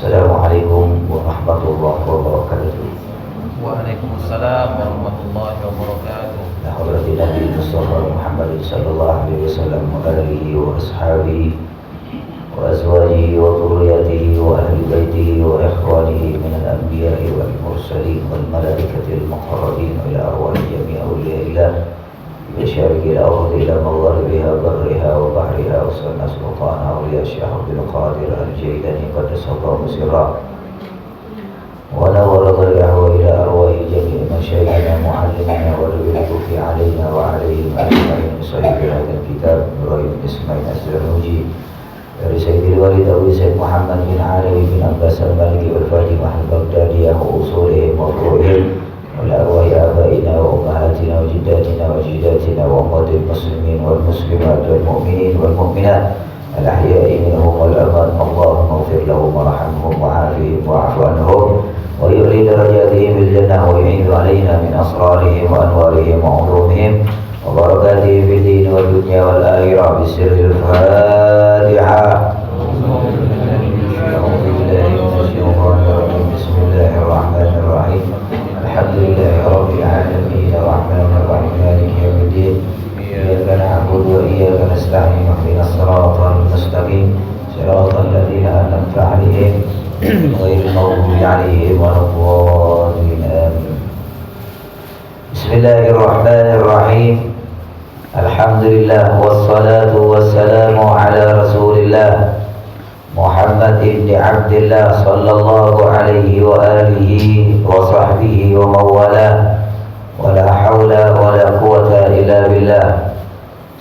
Assalamualaikum warahmatullahi wabarakatuh. Waalaikumsalam warahmatullahi wabarakatuh. Hadratin Nabi Mustafa Muhammad sallallahu alaihi wasallam wa alihi wa ashabihi wa azwajihi wa dhurriyyatihi wa ahli baitihi wa ikhwanihi min al-anbiya'i wal mursalin wal malaikati al-muqarrabin ila arwahi jami'i awliyaillah بشارك الأرض إلى مغاربها برها وبحرها وسلم سلطان أولياء الشيخ عبد القادر الجيلاني قدس الله سره ونور ضرعه إلى أرواح جميع مشايخنا معلمنا والبركة علينا وعليهم أجمعين صحيح هذا الكتاب إبراهيم إسماعيل الزرنوجي dari Sayyidil Walid Abu Sayyid Muhammad bin Ali bin Abbas al-Maliki wal-Fajimah al-Baghdadiyah wa usulihim wa furu'ihim ولأرواح آبائنا وأمهاتنا وجداتنا وجداتنا وأموات المسلمين والمسلمات والمؤمنين والمؤمنات الأحياء منهم والأموات اللهم اغفر لهم وارحمهم وعافهم واعف عنهم ويعلي درجاتهم بالجنة ويعيد علينا من أسرارهم وأنوارهم وعلومهم وبركاتهم في الدين والدنيا والآخرة بسر الفاتحة. أعوذ بالله من الشيطان الرجيم بسم الله الرحمن الرحيم الحمد لله رب العالمين الرحمن الرحيم مالك يوم الدين إياك نعبد وإياك نستعين اهدنا الصراط المستقيم صراط الذين أنعمت عليهم غير المغضوب عليهم ولا الضالين آمين. بسم الله الرحمن الرحيم الحمد لله والصلاة والسلام على رسول الله محمد بن عبد الله صلى الله عليه وآله وصحبه ومن والاه ولا حول ولا قوة إلا بالله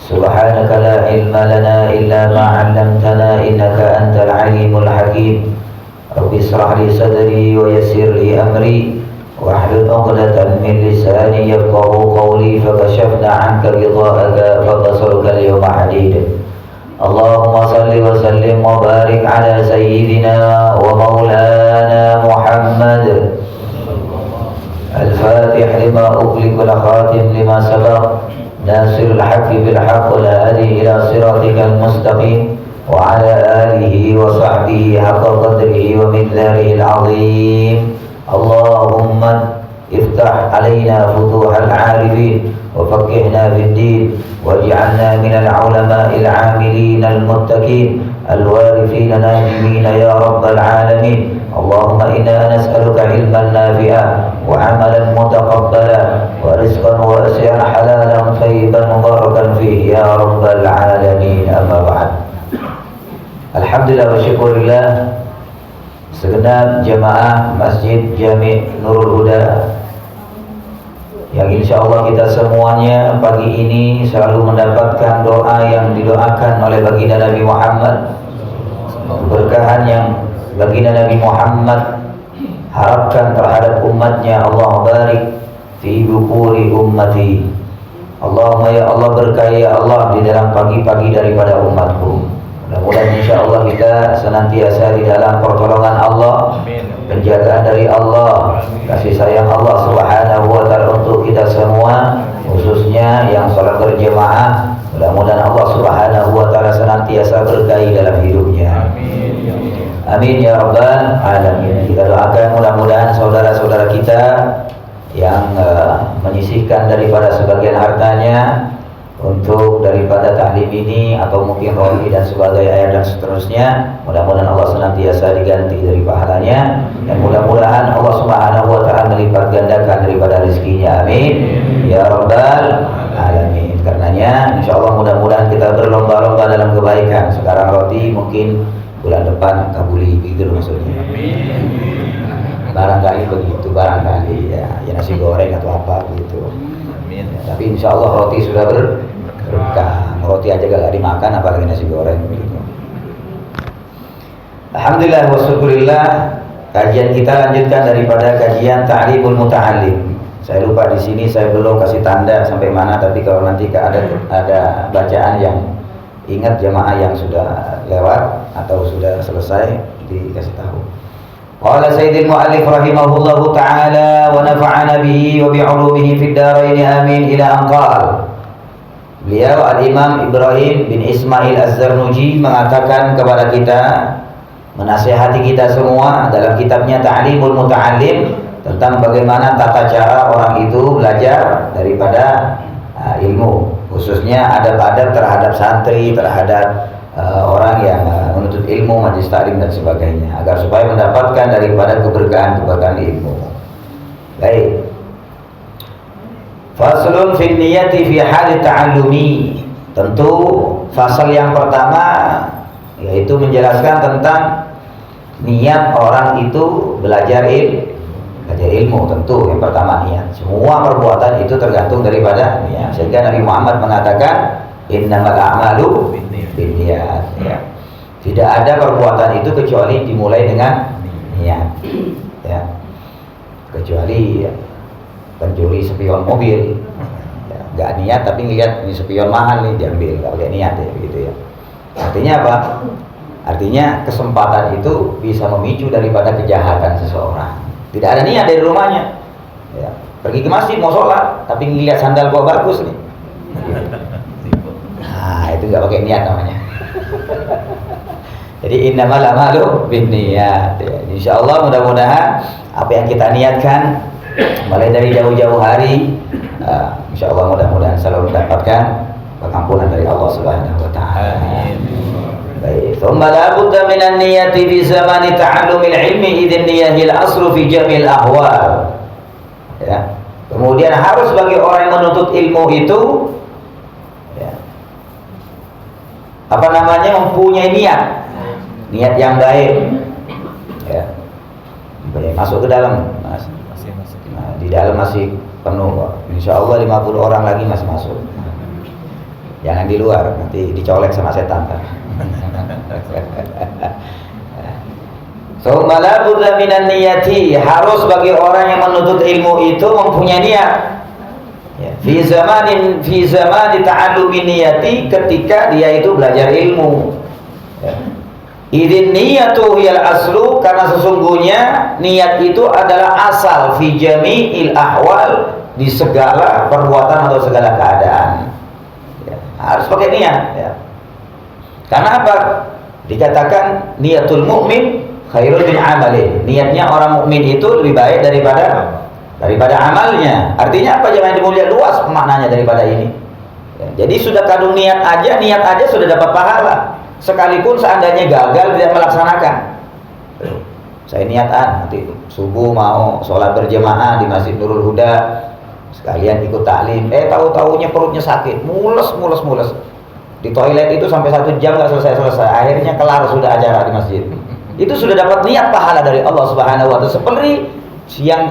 سبحانك لا علم لنا إلا ما علمتنا إنك أنت العليم الحكيم رب اشرح لي صدري ويسر لي أمري واحلل عقدة من لساني يفقهوا قولي فكشفنا عنك غطاءك فبصرك اليوم حديد اللهم صل وسلم وبارك على سيدنا ومولانا محمد الفاتح لما أغلق الخاتم لما سبق ناصر الحق بالحق والهادي إلى صراطك المستقيم وعلى آله وصحبه حق قدره ومقداره العظيم. اللهم افتح علينا فتوح العارفين وفقهنا في الدين واجعلنا من العلماء العاملين المتقين الوارثين ناجمين يا رب العالمين. اللهم إنا نسألك علما نافعا وعملا متقبلا ورزقا واسعا حلالا طيبا مباركا فيه يا رب العالمين. أما بعد. Alhamdulillah wa syukurillah segenap jamaah Masjid Jami' Nurul Huda yang insya Allah kita semuanya pagi ini selalu mendapatkan doa yang didoakan oleh baginda Nabi Muhammad, keberkahan yang baginda Nabi Muhammad harapkan terhadap umatnya. Allah barik fi bukuri ummati. Allahumma ya Allah berkahi ya Allah di dalam pagi-pagi daripada umatku. Mudah-mudahan insya Allah kita senantiasa di dalam pertolongan Allah, penjagaan dari Allah, kasih sayang Allah subhanahu wa ta'ala untuk kita semua, khususnya yang sholat berjemaah. Mudah-mudahan Allah subhanahu wa ta'ala senantiasa berkahi dalam hidupnya. Amin ya rabbal alamin. Kita doakan mudah-mudahan saudara-saudara kita yang menyisihkan daripada sebagian hartanya untuk daripada taklim ini atau mungkin roti dan sebagai ayat dan seterusnya, mudah-mudahan Allah senantiasa diganti dari pahalanya dan mudah-mudahan Allah subhanahu wa ta'ala melipat gandakan daripada rezekinya. Amin ya rabbal alamin. Karenanya insya Allah mudah-mudahan kita berlomba-lomba dalam kebaikan. Sekarang roti, mungkin bulan depan kabuli, begitu maksudnya. Barangkali begitu, barangkali ya nasi goreng atau apa begitu. Ya, tapi insya Allah roti sudah berkah. Roti aja gak dimakan, apalagi nasi goreng begitu. Alhamdulillah wa syukurillah. Kajian kita lanjutkan daripada kajian Ta'limul Muta'allim. Saya lupa di sini saya belum kasih tanda sampai mana, tapi kalau nanti ada bacaan yang ingat jamaah yang sudah lewat atau sudah selesai dikasih tahu. Qala Sayyidil Mu'allif rahimahullahu ta'ala wa nafa'ana bihi wa bi'ulumihi fid dharain amin ila an qala. Beliau Al-Imam Ibrahim bin Ismail Az-Zarnuji mengatakan kepada kita menasihati kita semua dalam kitabnya Ta'limul Muta'allim tentang bagaimana tata cara orang itu belajar daripada ilmu, khususnya adab-adab terhadap santri, terhadap orang yang menuntut ilmu, majelis taklim dan sebagainya, agar supaya mendapatkan daripada keberkahan ilmu. Baik. Faslun fi niyati fi hali ta'allumi. Tentu fasal yang pertama yaitu menjelaskan tentang niat orang itu belajar ilmu. Tentu yang pertama niat. Semua perbuatan itu tergantung daripada niat. Sehingga Nabi Muhammad mengatakan innamal a'malu binniyat. Ya. Tidak ada perbuatan itu kecuali dimulai dengan niat. Ya. Kecuali pencuri spion mobil. Gak niat tapi ngeliat ini spion mahal nih diambil, gak pakai niat ya begitu ya. Artinya apa? Artinya kesempatan itu bisa memicu daripada kejahatan seseorang. Tidak ada niat dari rumahnya ya. Pergi ke masjid mau sholat tapi ngeliat sandal kok bagus nih. Nah itu gak pakai niat namanya. Jadi innamal a'malu binniyat ya. Insyaallah mudah-mudahan apa yang kita niatkan mulai dari jauh-jauh hari insyaallah mudah-mudahan selalu mendapatkan pengampunan dari Allah Subhanahu wa taala. Baik, thumma la budda minan niyati fi zamani ta'allumil ilmi idzin niyahil asru fi jamil ahwal. Ya. Kemudian harus bagi orang yang menuntut ilmu itu ya, apa namanya, mempunyai niat yang baik. Ya. Masuk ke dalam, Mas. Nah, di dalam masih penuh, insyaallah 50 orang lagi masih masuk. Jangan di luar, nanti dicolek sama setan. So la budda minan niyati, harus bagi orang yang menuntut ilmu itu mempunyai niat. Ya. Fi zamani ta'allumi niyati, ketika dia itu belajar ilmu. Ya. Idin niyatu hiyal aslu, karena sesungguhnya niat itu adalah asal fi jami'il ahwal, di segala perbuatan atau segala keadaan. Ya, harus pakai niat ya. Karena apa? Dikatakan niatul mukmin khairul min amali. Niatnya orang mukmin itu lebih baik daripada amalnya. Artinya apa? Jangan dimulia luas maknanya daripada ini. Ya, jadi sudah kandung niat aja sudah dapat pahala. Sekalipun seandainya gagal tidak melaksanakan. Saya niatan nanti subuh mau sholat berjamaah di Masjid Nurul Huda, sekalian ikut taklim. Tahu-taunya perutnya sakit, mules. Di toilet itu sampai 1 jam nggak selesai. Akhirnya kelar sudah acara di masjid. Itu sudah dapat niat pahala dari Allah Subhanahu wa taala, seperti yang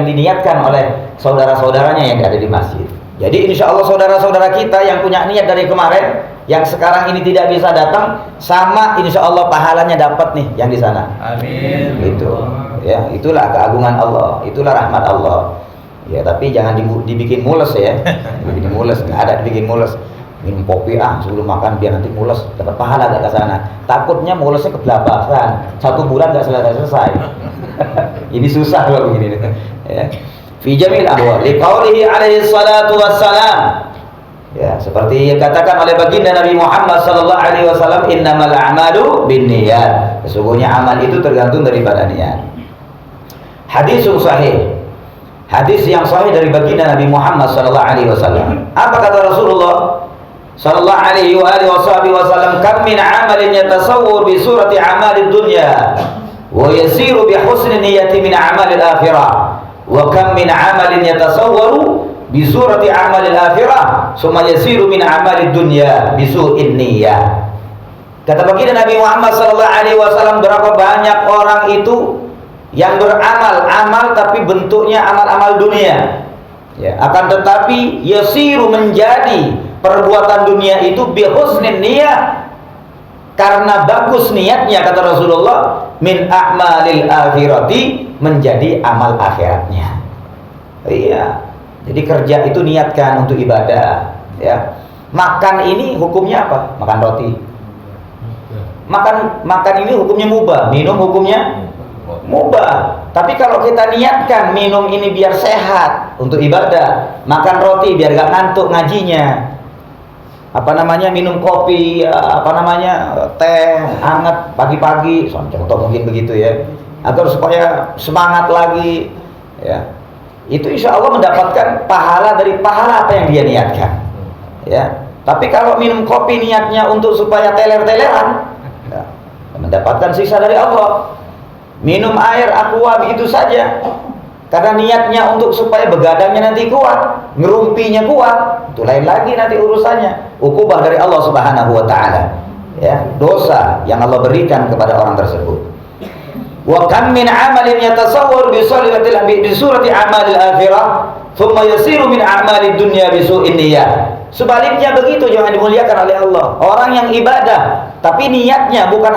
diniatkan oleh saudara-saudaranya yang ada di masjid. Jadi insya Allah saudara-saudara kita yang punya niat dari kemarin, yang sekarang ini tidak bisa datang, sama insya Allah pahalanya dapat nih yang di sana. Amin. Itu, ya, itulah keagungan Allah, itulah rahmat Allah. Ya, tapi jangan dibikin mules ya, dibikin mules, nggak ada dibikin mules. Minum kopi sebelum makan biar nanti mules, dapat pahala gak ke sana. Takutnya mulesnya kebelabasan, 1 bulan gak selesai. Ini susah kalau begini. Ya. Fi jamil ahwal liqaulihi alaihi salatu wassalam. Ya, seperti yang katakan oleh baginda Nabi Muhammad sallallahu alaihi wasallam, innamal a'malu binniyat. Sesungguhnya amal itu tergantung daripada niat. Hadisun sahih. Hadis yang sahih dari baginda Nabi Muhammad sallallahu alaihi wasallam. Apa kata Rasulullah sallallahu alaihi wa alihi wasallam, kam min amalin yatasawwar bi surati amalid dunya wa yasiru bi husni niyyati min amalil akhirah. Wa kam min amalin yatasawwaru bi surati amalil akhirah summa yasiru min amalid dunya bi su'in niyyah. Kata baginda Nabi Muhammad sallallahu alaihi wasallam, berapa banyak orang itu yang beramal tapi bentuknya amal-amal dunia. Ya, akan tetapi yasiru, menjadi perbuatan dunia itu bi husnin niyyah, karena bagus niatnya, kata Rasulullah, min a'malil akhirati, menjadi amal akhiratnya. Iya. Jadi kerja itu niatkan untuk ibadah, ya. Makan ini hukumnya apa? Makan roti. Makan ini hukumnya mubah, minum hukumnya mubah. Tapi kalau kita niatkan minum ini biar sehat untuk ibadah, makan roti biar gak ngantuk ngajinya, minum kopi, teh hangat pagi-pagi, contoh mungkin begitu ya, agar supaya semangat lagi, ya. Itu insya Allah mendapatkan pahala dari pahala apa yang dia niatkan, ya. Tapi kalau minum kopi niatnya untuk supaya teler-teleran, ya, mendapatkan sisa dari Allah. Minum air aqua begitu saja, karena niatnya untuk supaya begadangnya nanti kuat, ngerumpinya kuat, itu lain lagi nanti urusannya. Ukubah dari Allah Subhanahu wa taala. Ya, dosa yang Allah berikan kepada orang tersebut. Wa kam min 'amalin yatasawwaru bi surati a'malil akhirah, thumma yasiru min a'malid dunya bi su'in niyyah. Sebaliknya begitu jangan dimuliakan oleh Allah. Orang yang ibadah tapi niatnya bukan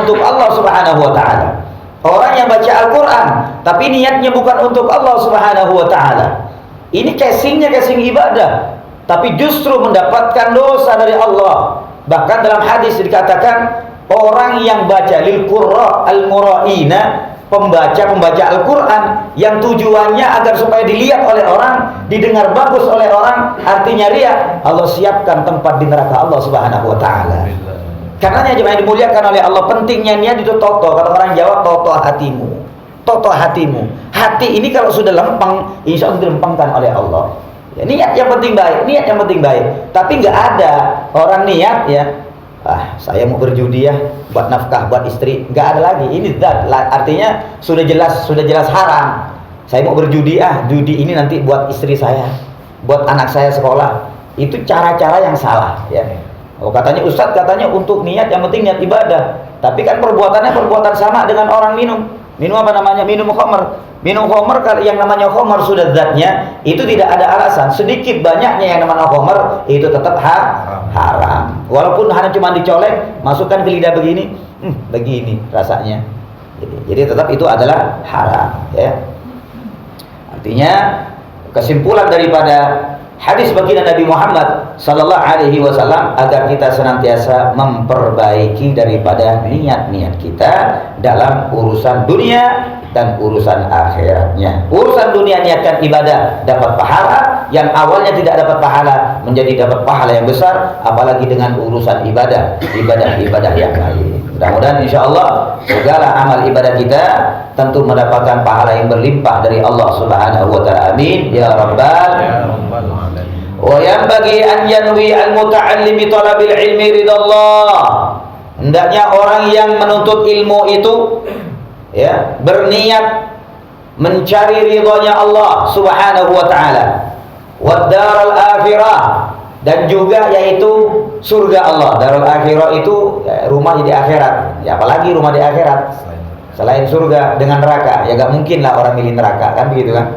untuk Allah Subhanahu wa taala. Orang yang baca Al-Quran tapi niatnya bukan untuk Allah Subhanahu wa ta'ala, ini casingnya casing ibadah, tapi justru mendapatkan dosa dari Allah. Bahkan dalam hadis dikatakan, orang yang baca lil qurra al-mura'ina, pembaca Al-Quran yang tujuannya agar supaya dilihat oleh orang, didengar bagus oleh orang, artinya riya, Allah siapkan tempat di neraka Allah Subhanahu wa ta'ala. Karenanya jemaah dimuliakan oleh Allah, pentingnya niat itu toto. Kalau orang Jawa, toto hatimu. Toto hatimu. Hati ini kalau sudah lempeng, insya Allah dilempengkan oleh Allah. Ya, niat yang penting baik, niat yang penting baik. Tapi nggak ada orang niat ya, saya mau berjudi ya, buat nafkah, buat istri. Nggak ada lagi. Ini artinya sudah jelas haram. Saya mau berjudi, judi ini nanti buat istri saya, buat anak saya sekolah. Itu cara-cara yang salah ya. Oh, katanya Ustadz, katanya untuk niat yang penting niat ibadah. Tapi kan perbuatannya perbuatan sama dengan orang minum. Minum apa namanya? Minum khamr. Minum khamr, yang namanya khamr sudah zatnya itu tidak ada alasan. Sedikit banyaknya yang namanya khamr itu tetap haram. Walaupun hanya cuma dicolek, masukkan ke lidah begini, begini rasanya. Jadi tetap itu adalah haram ya. Artinya kesimpulan daripada hadis baginda Nabi Muhammad sallallahu alaihi wasallam agar kita senantiasa memperbaiki daripada niat-niat kita dalam urusan dunia dan urusan akhiratnya. Urusan dunia niatkan ibadah dapat pahala, yang awalnya tidak dapat pahala menjadi dapat pahala yang besar, apalagi dengan urusan ibadah yang lain. Mudah-mudahan insyaallah segala amal ibadah kita tentu mendapatkan pahala yang berlimpah dari Allah Subhanahu wa taala. Amin ya rabbal alamin. Wa yanbaghi an yanwi al-muta'allimi talabil ilmi ridallah. Hendaknya orang yang menuntut ilmu itu ya berniat mencari ridhonya Allah Subhanahu wa taala. Wad daral akhirah, dan juga yaitu surga Allah. Darul akhirah itu rumah di akhirat. Ya, apalagi rumah di akhirat selain surga dengan neraka. Ya gak mungkin lah orang milih neraka, kan begitu kan?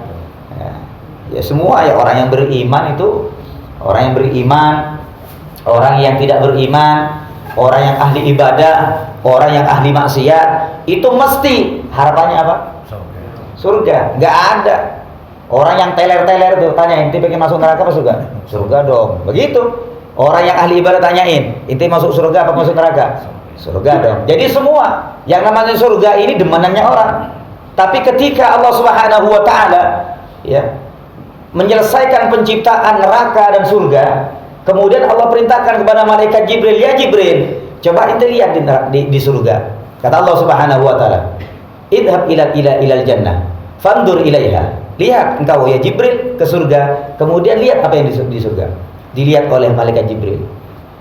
Ya semua ya, orang yang beriman itu, orang yang beriman, orang yang tidak beriman, orang yang ahli ibadah, orang yang ahli maksiat, itu mesti harapannya apa? Surga. Nggak ada orang yang teler-teler tuh tanya, inti pengen masuk neraka apa surga? Surga dong. Begitu. Orang yang ahli ibadah tanyain, inti masuk surga apa masuk neraka? Surga dong. Jadi semua yang namanya surga ini demenannya orang. Tapi ketika Allah Subhanahu wa taala ya menyelesaikan penciptaan neraka dan surga, kemudian Allah perintahkan kepada malaikat Jibril, ya Jibril, coba ente lihat di surga. Kata Allah Subhanahu wa taala, idhab ilal jannah fandur ilaiha. Lihat engkau ya Jibril ke surga, kemudian lihat apa yang di surga. Dilihat oleh malaikat Jibril.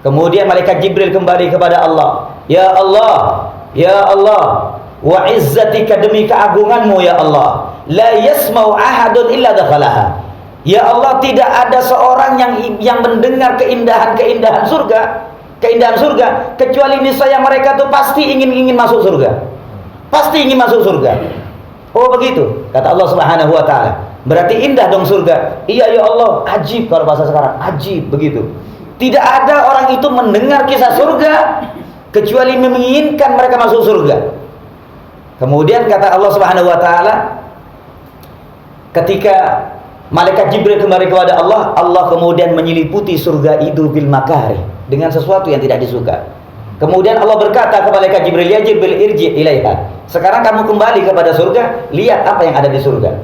Kemudian malaikat Jibril kembali kepada Allah, ya Allah, ya Allah, wa izzatika, demi keagunganmu ya Allah, la yasma'u ahadun illa dakhalaha. Ya Allah, tidak ada seorang yang mendengar keindahan surga kecuali niscaya mereka tuh pasti ingin masuk surga. Pasti ingin masuk surga. Oh begitu, kata Allah Subhanahu wa taala. Berarti indah dong surga. Iya ya Allah, ajib kalau bahasa sekarang, ajib begitu. Tidak ada orang itu mendengar kisah surga kecuali menginginkan mereka masuk surga. Kemudian kata Allah Subhanahu wa taala, ketika malaikat Jibril kembali kepada Allah, Allah kemudian menyeliputi surga itu bil makarih, dengan sesuatu yang tidak disuka. Kemudian Allah berkata kepada malaikat Jibril, ya Jibril irji ilaiha. Sekarang kamu kembali kepada surga, lihat apa yang ada di surga.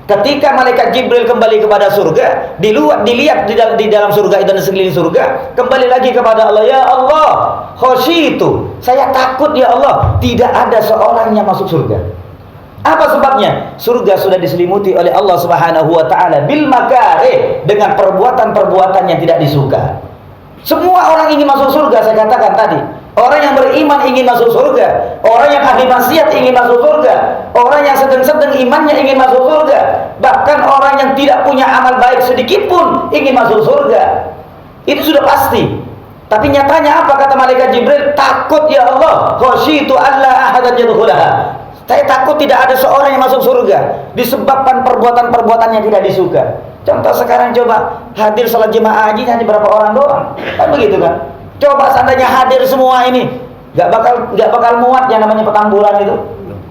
Ketika malaikat Jibril kembali kepada surga, dilihat di dalam surga itu dan sekeliling surga, kembali lagi kepada Allah. Ya Allah, khasyitu, saya takut ya Allah, tidak ada seorang yang masuk surga. Apa sebabnya? Surga sudah diselimuti oleh Allah Subhanahu wa taala bil makarih, dengan perbuatan-perbuatan yang tidak disuka. Semua orang ingin masuk surga, saya katakan tadi. Orang yang beriman ingin masuk surga, orang yang ahli maksiat ingin masuk surga, orang yang sedang-sedang imannya ingin masuk surga, bahkan orang yang tidak punya amal baik sedikit pun ingin masuk surga. Itu sudah pasti. Tapi nyatanya apa kata malaikat Jibril? Takut ya Allah, khasyitu alla ahadan yadkhulaha. Saya takut tidak ada seorang yang masuk surga disebabkan perbuatan-perbuatan yang tidak disuka. Contoh sekarang coba hadir salat jemaah haji hanya berapa orang doang, kan begitu kan? Coba seandainya hadir semua ini, nggak bakal muat yang namanya Petamburan itu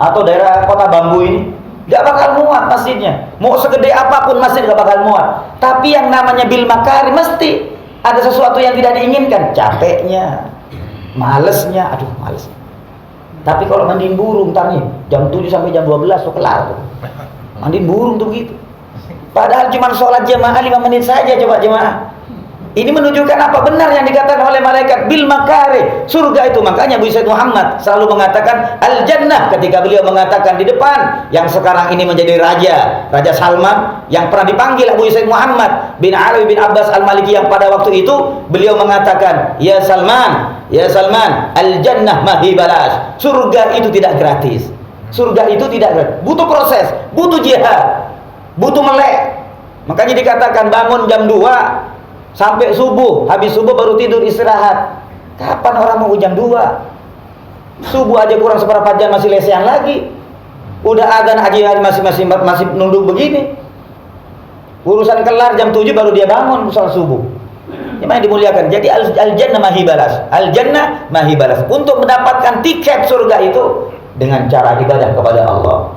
atau daerah Kota Bambu ini, nggak bakal muat masjidnya. Mau segede apapun masjid nggak bakal muat. Tapi yang namanya bil makari mesti ada sesuatu yang tidak diinginkan, capeknya, malesnya, aduh males. Tapi kalau mandiin burung tadi jam 7 sampai jam 12 tuh kelar tuh. Mandiin burung tuh begitu. Padahal cuma sholat jemaah 5 menit saja coba jemaah. Ini menunjukkan apa benar yang dikatakan oleh malaikat bil makari, surga itu. Makanya Abu Said Muhammad selalu mengatakan al jannah ketika beliau mengatakan di depan yang sekarang ini menjadi Raja Salman, yang pernah dipanggil Abu Said Muhammad bin Ali bin Abbas al-Maliki, yang pada waktu itu beliau mengatakan, ya Salman, al jannah mahi balas. Surga itu tidak gratis. Surga itu tidak gratis. Butuh proses, butuh jihad, butuh melek. Makanya dikatakan bangun jam 2 sampai subuh, habis subuh baru tidur istirahat. Kapan orang mau jam 2? Subuh aja kurang seberapa jam masih lesehan lagi. Udah adzan haji masih nunduk begini. Urusan kelar jam 7 baru dia bangun sholat subuh. Yang dimuliakan. Jadi al-jannah mahi balas. Al-jannah mahi balas. Untuk mendapatkan tiket surga itu dengan cara ibadah kepada Allah,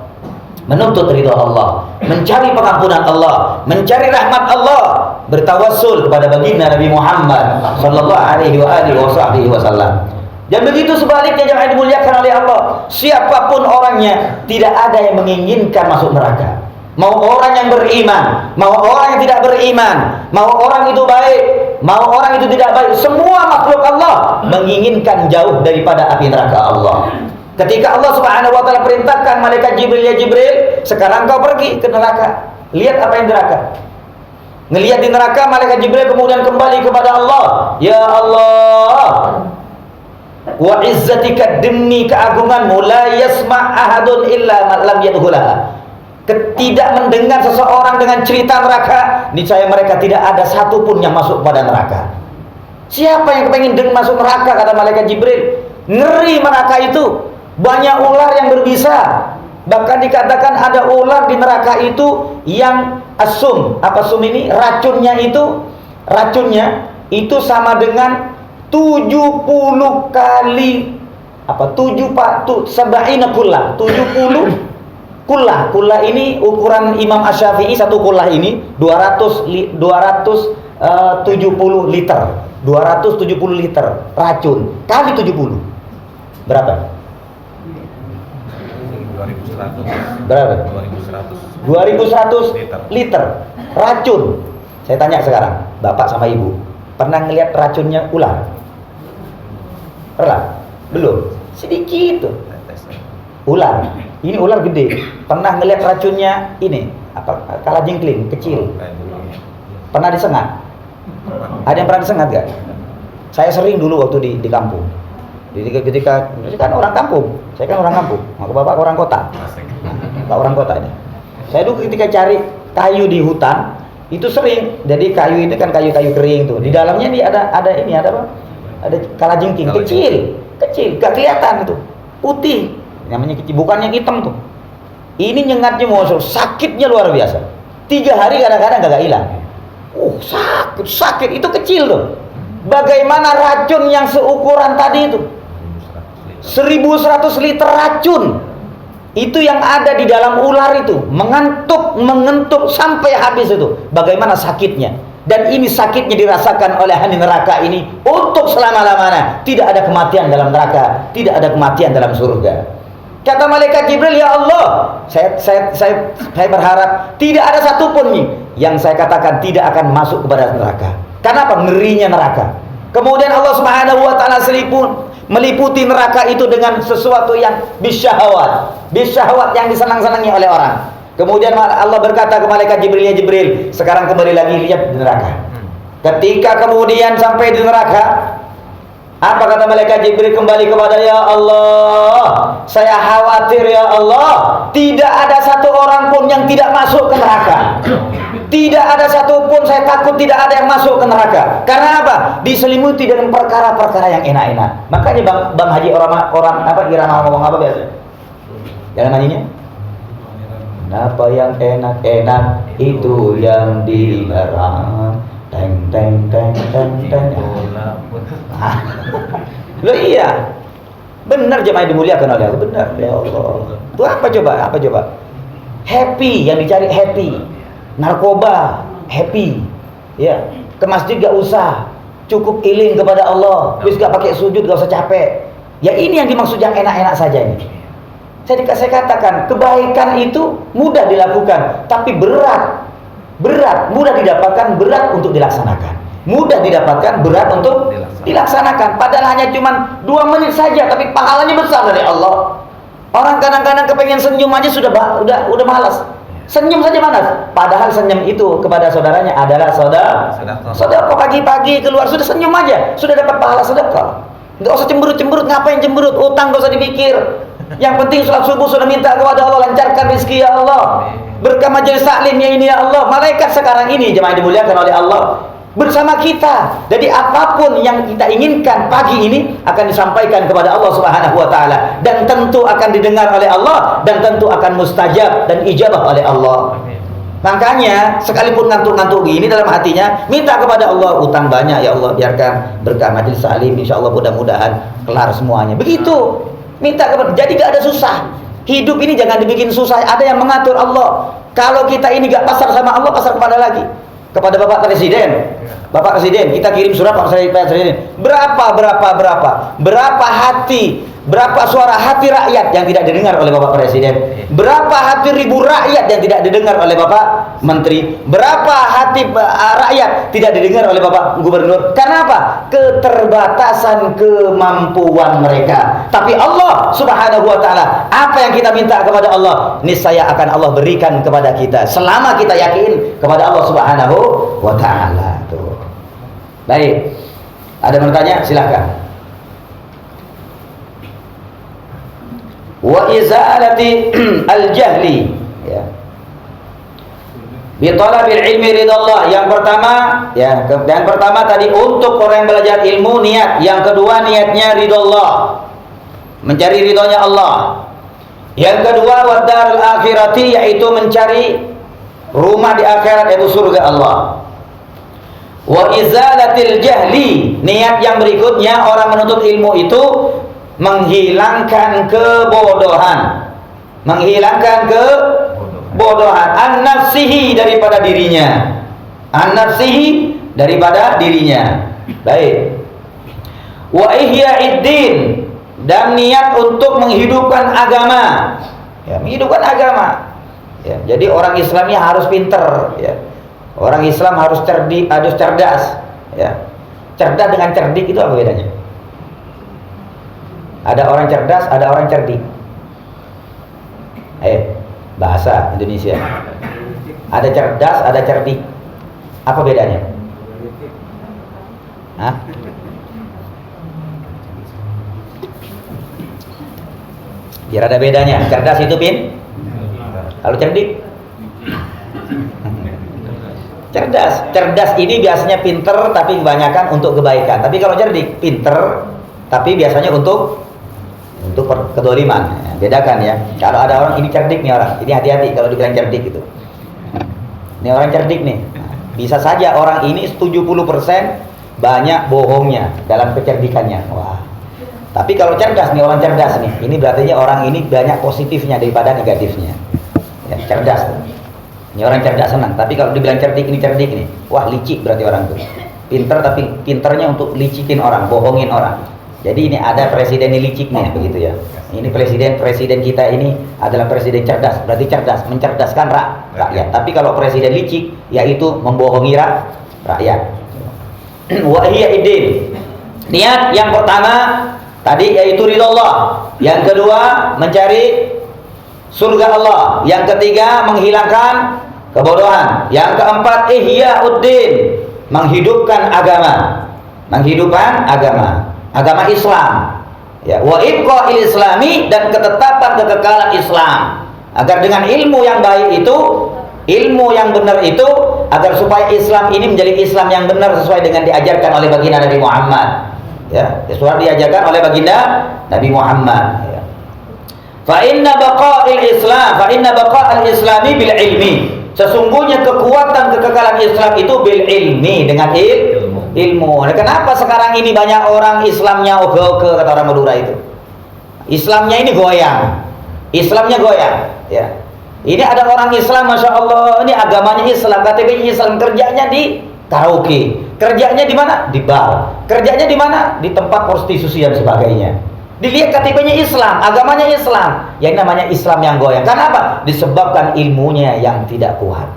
menuntut ridha Allah, mencari pengampunan Allah, mencari rahmat Allah, bertawassul kepada baginda Nabi Muhammad sallallahu alaihi wasallam. Dan begitu sebaliknya jemaah dimuliakan oleh Allah, siapapun orangnya tidak ada yang menginginkan masuk neraka. Mau orang yang beriman, mau orang yang tidak beriman, mau orang itu baik, mau orang itu tidak baik, semua makhluk Allah menginginkan jauh daripada api neraka Allah. Ketika Allah Subhanahu wa taala perintahkan malaikat Jibril, ya Jibril, sekarang kau pergi ke neraka. Lihat apa yang neraka. Ngelihat di neraka, malaikat Jibril kemudian kembali kepada Allah. Ya Allah, wa izzatika, demi keagunganmu, la yasma' ahadun illa lam yadkhulaha. Tidak mendengar seseorang dengan cerita neraka, niscaya mereka tidak ada satupun yang masuk pada neraka. Siapa yang kepengin masuk neraka, kata malaikat Jibril? Ngeri neraka itu. Banyak ular yang berbisa. Bahkan dikatakan ada ular di neraka itu yang asum. Apa sum ini? Racunnya itu sama dengan 70 kali apa? 70 kullah. Kullah ini ukuran Imam Asy-Syafi'i, satu kullah ini 270 liter. 270 liter racun kali 70. Berapa? 2100. Berapa? 2100 liter racun. Saya tanya sekarang, Bapak sama Ibu, pernah ngelihat racunnya ular? Pernah? Belum? Sedikit tuh. Ular. Ini ular gede. Pernah ngelihat racunnya ini? Apa? Kalajengkling kecil. Pernah disengat? Ada yang pernah disengat gak? Saya sering dulu waktu di kampung. Jadi ketika saya kan orang kampung, maka Bapak orang kota. Bapak orang kota ini. Saya dulu ketika cari kayu di hutan, itu sering. Jadi kayu ini kan kayu-kayu kering tuh. Di dalamnya ini ada ini ada apa? Ada kalajengking kecil, gak kelihatan itu. Putih. Namanya kecil, bukan yang hitam tuh. Ini nyengatnya musuh, sakitnya luar biasa. 3 hari kadang-kadang gak hilang. Sakit itu kecil tuh. Bagaimana racun yang seukuran tadi itu? 1100 liter racun. Itu yang ada di dalam ular itu, mengentuk sampai habis itu. Bagaimana sakitnya? Dan ini sakitnya dirasakan oleh ahli neraka ini untuk selama-lamanya. Tidak ada kematian dalam neraka, tidak ada kematian dalam surga. Kata malaikat Jibril, ya Allah, saya berharap tidak ada satupun nih yang saya katakan tidak akan masuk kepada neraka. Kenapa? Ngerinya neraka. Kemudian Allah Subhanahu wa taala meliputi neraka itu dengan sesuatu yang bisyahwat yang disenang-senangi oleh orang. Kemudian Allah berkata ke malaikat Jibril, ya Jibril, sekarang kembali lagi lihat di neraka. Ketika kemudian sampai di neraka, apa kata malaikat Jibril kembali kepada, ya Allah, saya khawatir ya Allah, tidak ada satu orang pun yang tidak masuk ke neraka. Tidak ada satu pun, saya takut tidak ada yang masuk ke neraka. Karena apa? Diselimuti dengan perkara-perkara yang enak-enak. Makanya Bang Haji orang apa Irama ngomong apa biasa? Jangan nyanyinya. Kenapa yang enak-enak itu yang dilarang? Teng teng teng teng teng. Loh iya, benar jemaah dimuliakan oleh Allah, benar ya Allah. Itu apa coba? Happy, yang dicari happy. Narkoba happy, ya. Ke masjid gak usah, cukup iling kepada Allah. Wis gak pakai sujud, gak usah capek. Ya ini yang dimaksud yang enak-enak saja ini. Saya katakan kebaikan itu mudah dilakukan, tapi berat, mudah didapatkan, berat untuk dilaksanakan. Mudah didapatkan, berat untuk dilaksanakan. Padahal hanya cuma 2 menit saja, tapi pahalanya besar dari Allah. Orang kadang-kadang kepengen senyum aja udah malas. Senyum saja malas. Padahal senyum itu kepada saudaranya adalah sedekah. Pagi-pagi keluar sudah senyum aja, sudah dapat pahala sedekah. Enggak usah cemberut, ngapain cemberut? Utang enggak usah dipikir. Yang penting sholat subuh sudah minta kepada Allah, lancarkan rezeki ya Allah. Berkah majelis taklimnya ini ya Allah. Malaikat sekarang ini jemaah dimuliakan oleh Allah bersama kita. Jadi apapun yang kita inginkan pagi ini akan disampaikan kepada Allah Subhanahu wa taala, dan tentu akan didengar oleh Allah, dan tentu akan mustajab dan ijabah oleh Allah. Makanya sekalipun ngantuk-ngantuk gini dalam hatinya, minta kepada Allah, utang banyak ya Allah, biarkan berkah majelis taklim insyaallah mudah-mudahan kelar semuanya. Begitu. Minta kepada, jadi gak ada susah. Hidup ini jangan dibikin susah. Ada yang mengatur Allah. Kalau kita ini gak pasar sama Allah, pasar kepada lagi. Kepada Bapak Presiden. Bapak Presiden, kita kirim surat Pak Presiden. Berapa hati, berapa suara hati rakyat yang tidak didengar oleh Bapak Presiden? Berapa hati ribu rakyat yang tidak didengar oleh Bapak Menteri? Berapa hati rakyat tidak didengar oleh Bapak Gubernur? Karena apa? Keterbatasan kemampuan mereka. Tapi Allah Subhanahu wa taala, apa yang kita minta kepada Allah, niscaya akan Allah berikan kepada kita selama kita yakin kepada Allah Subhanahu wa taala. Tuh. Baik. Ada yang bertanya? Silakan. Wa izalati al-jahli, ya. Bi talabil ilmi ridallah. Yang pertama tadi untuk orang yang belajar ilmu niat. Yang kedua niatnya ridallah, mencari ridhonya Allah. Yang kedua wadarul akhirati, yaitu mencari rumah di akhirat, yaitu surga Allah. Wa izalatil jahli, niat yang berikutnya orang menuntut ilmu itu menghilangkan kebodohan. Menghilangkan kebodohan an-nafsihi, daripada dirinya. An-nafsihi, daripada dirinya. Baik. Wa ihyaiddin, dan niat untuk menghidupkan agama. Ya, menghidupkan agama. Ya, jadi orang Islamnya harus pinter, ya. Orang Islam harus cerdas, ya. Cerdas dengan cerdik itu apa bedanya? Ada orang cerdas, ada orang cerdik. Bahasa Indonesia. Ada cerdas, ada cerdik. Apa bedanya? Hah? Biar ada bedanya. Cerdas itu kalau cerdik. Cerdas ini biasanya pinter tapi kebanyakan untuk kebaikan. Tapi kalau cerdik, pinter tapi biasanya untuk kedoliman. Bedakan ya. Kalau ada orang ini cerdik nih orang, ini hati-hati kalau dibilang cerdik itu. Ini orang cerdik nih. Bisa saja orang ini 70% banyak bohongnya dalam kecerdikannya. Wah. Tapi kalau cerdas nih, orang cerdas nih, ini berarti orang ini banyak positifnya daripada negatifnya. Ya, cerdas. Ini orang cerdas senang. Tapi kalau dibilang cerdik ini, wah licik berarti orang itu. Pinter tapi pinternya untuk licikin orang, bohongin orang. Jadi ini ada presiden licik nih, begitu ya. Ini presiden kita ini adalah presiden cerdas, berarti cerdas, mencerdaskan rakyat. Tapi kalau presiden licik, yaitu membohongi rakyat. Wa hiya idin. Niat yang pertama tadi yaitu ridha Allah. Yang kedua mencari surga Allah. Yang ketiga menghilangkan kebodohan. Yang keempat ihya'uddin, menghidupkan agama. Menghidupkan agama Islam. Ya, wa ibqa'il islami, dan ketetapan kekekalan Islam. Agar dengan ilmu yang baik itu, ilmu yang benar itu, agar supaya Islam ini menjadi Islam yang benar sesuai dengan diajarkan oleh baginda Nabi Muhammad. Ya, sesuai diajarkan oleh baginda Nabi Muhammad. Ya. Fa inna baqa'il islami bil ilmi. Sesungguhnya kekuatan kekekalan Islam itu bil ilmi, dengan ilmu. Nah, kenapa sekarang ini banyak orang Islamnya oge-oge, kata orang Madura itu. Islamnya ini goyang. Islamnya goyang, ya. Ini ada orang Islam, Masya Allah, ini agamanya Islam, KTP-nya Islam, kerjanya di karaoke. Kerjanya di mana? Di bar. Kerjanya di mana? Di tempat prostitusi dan sebagainya. Dilihat KTP-nya Islam, agamanya Islam. Yang namanya Islam yang goyang. Kenapa? Disebabkan ilmunya yang tidak kuat.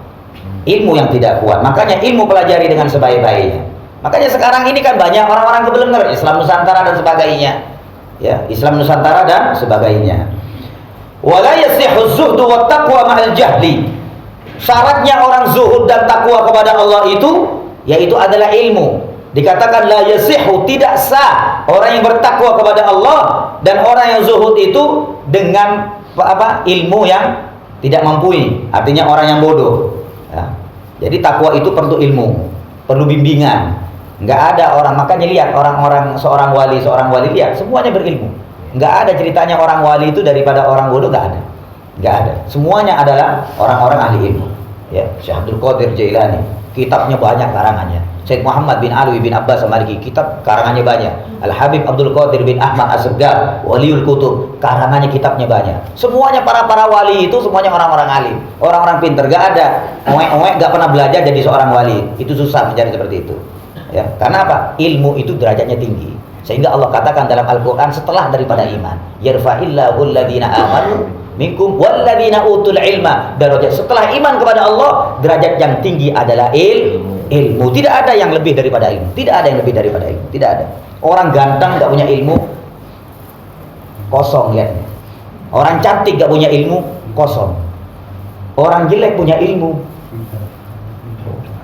Ilmu yang tidak kuat. Makanya ilmu pelajari dengan sebaik-baiknya. Makanya sekarang ini kan banyak orang-orang kebelengar, Islam Nusantara dan sebagainya. Ya, Islam Nusantara dan sebagainya. Wala yasihhu zuhdu wat taqwa ma'al jahli. Syaratnya orang zuhud dan takwa kepada Allah itu yaitu adalah ilmu. Dikatakan la yasihhu, tidak sah orang yang bertakwa kepada Allah dan orang yang zuhud itu dengan ilmu yang tidak mampu, artinya orang yang bodoh. Ya. Jadi takwa itu perlu ilmu, perlu bimbingan. Enggak ada orang, makanya lihat orang-orang seorang wali lihat semuanya berilmu. Enggak ada ceritanya orang wali itu daripada orang bodoh, enggak ada. Enggak ada. Semuanya adalah orang-orang ahli ilmu. Ya, Syekh Abdul Qadir Jailani, kitabnya banyak karangannya. Syekh Muhammad bin Alwi bin Abbas Al-Maliki, kitab karangannya banyak. Al-Habib Abdul Qadir bin Ahmad As-Segaf, Waliul Kutub, karangannya kitabnya banyak. Semuanya para wali itu semuanya orang-orang alim, orang-orang pintar. Enggak ada oek-oek enggak pernah belajar jadi seorang wali. Itu susah mencari seperti itu. Ya, karena apa? Ilmu itu derajatnya tinggi. Sehingga Allah katakan dalam Al-Qur'an setelah daripada iman, yarfa'illahu alladziina aamanu minkum walladzina utul ilma darajat. Setelah iman kepada Allah, derajat yang tinggi adalah ilmu. Tidak ada yang lebih daripada ilmu. Tidak ada yang lebih daripada ilmu. Tidak ada. Orang ganteng enggak punya ilmu, kosong lihatnya. Orang cantik enggak punya ilmu, kosong. Orang jelek punya ilmu,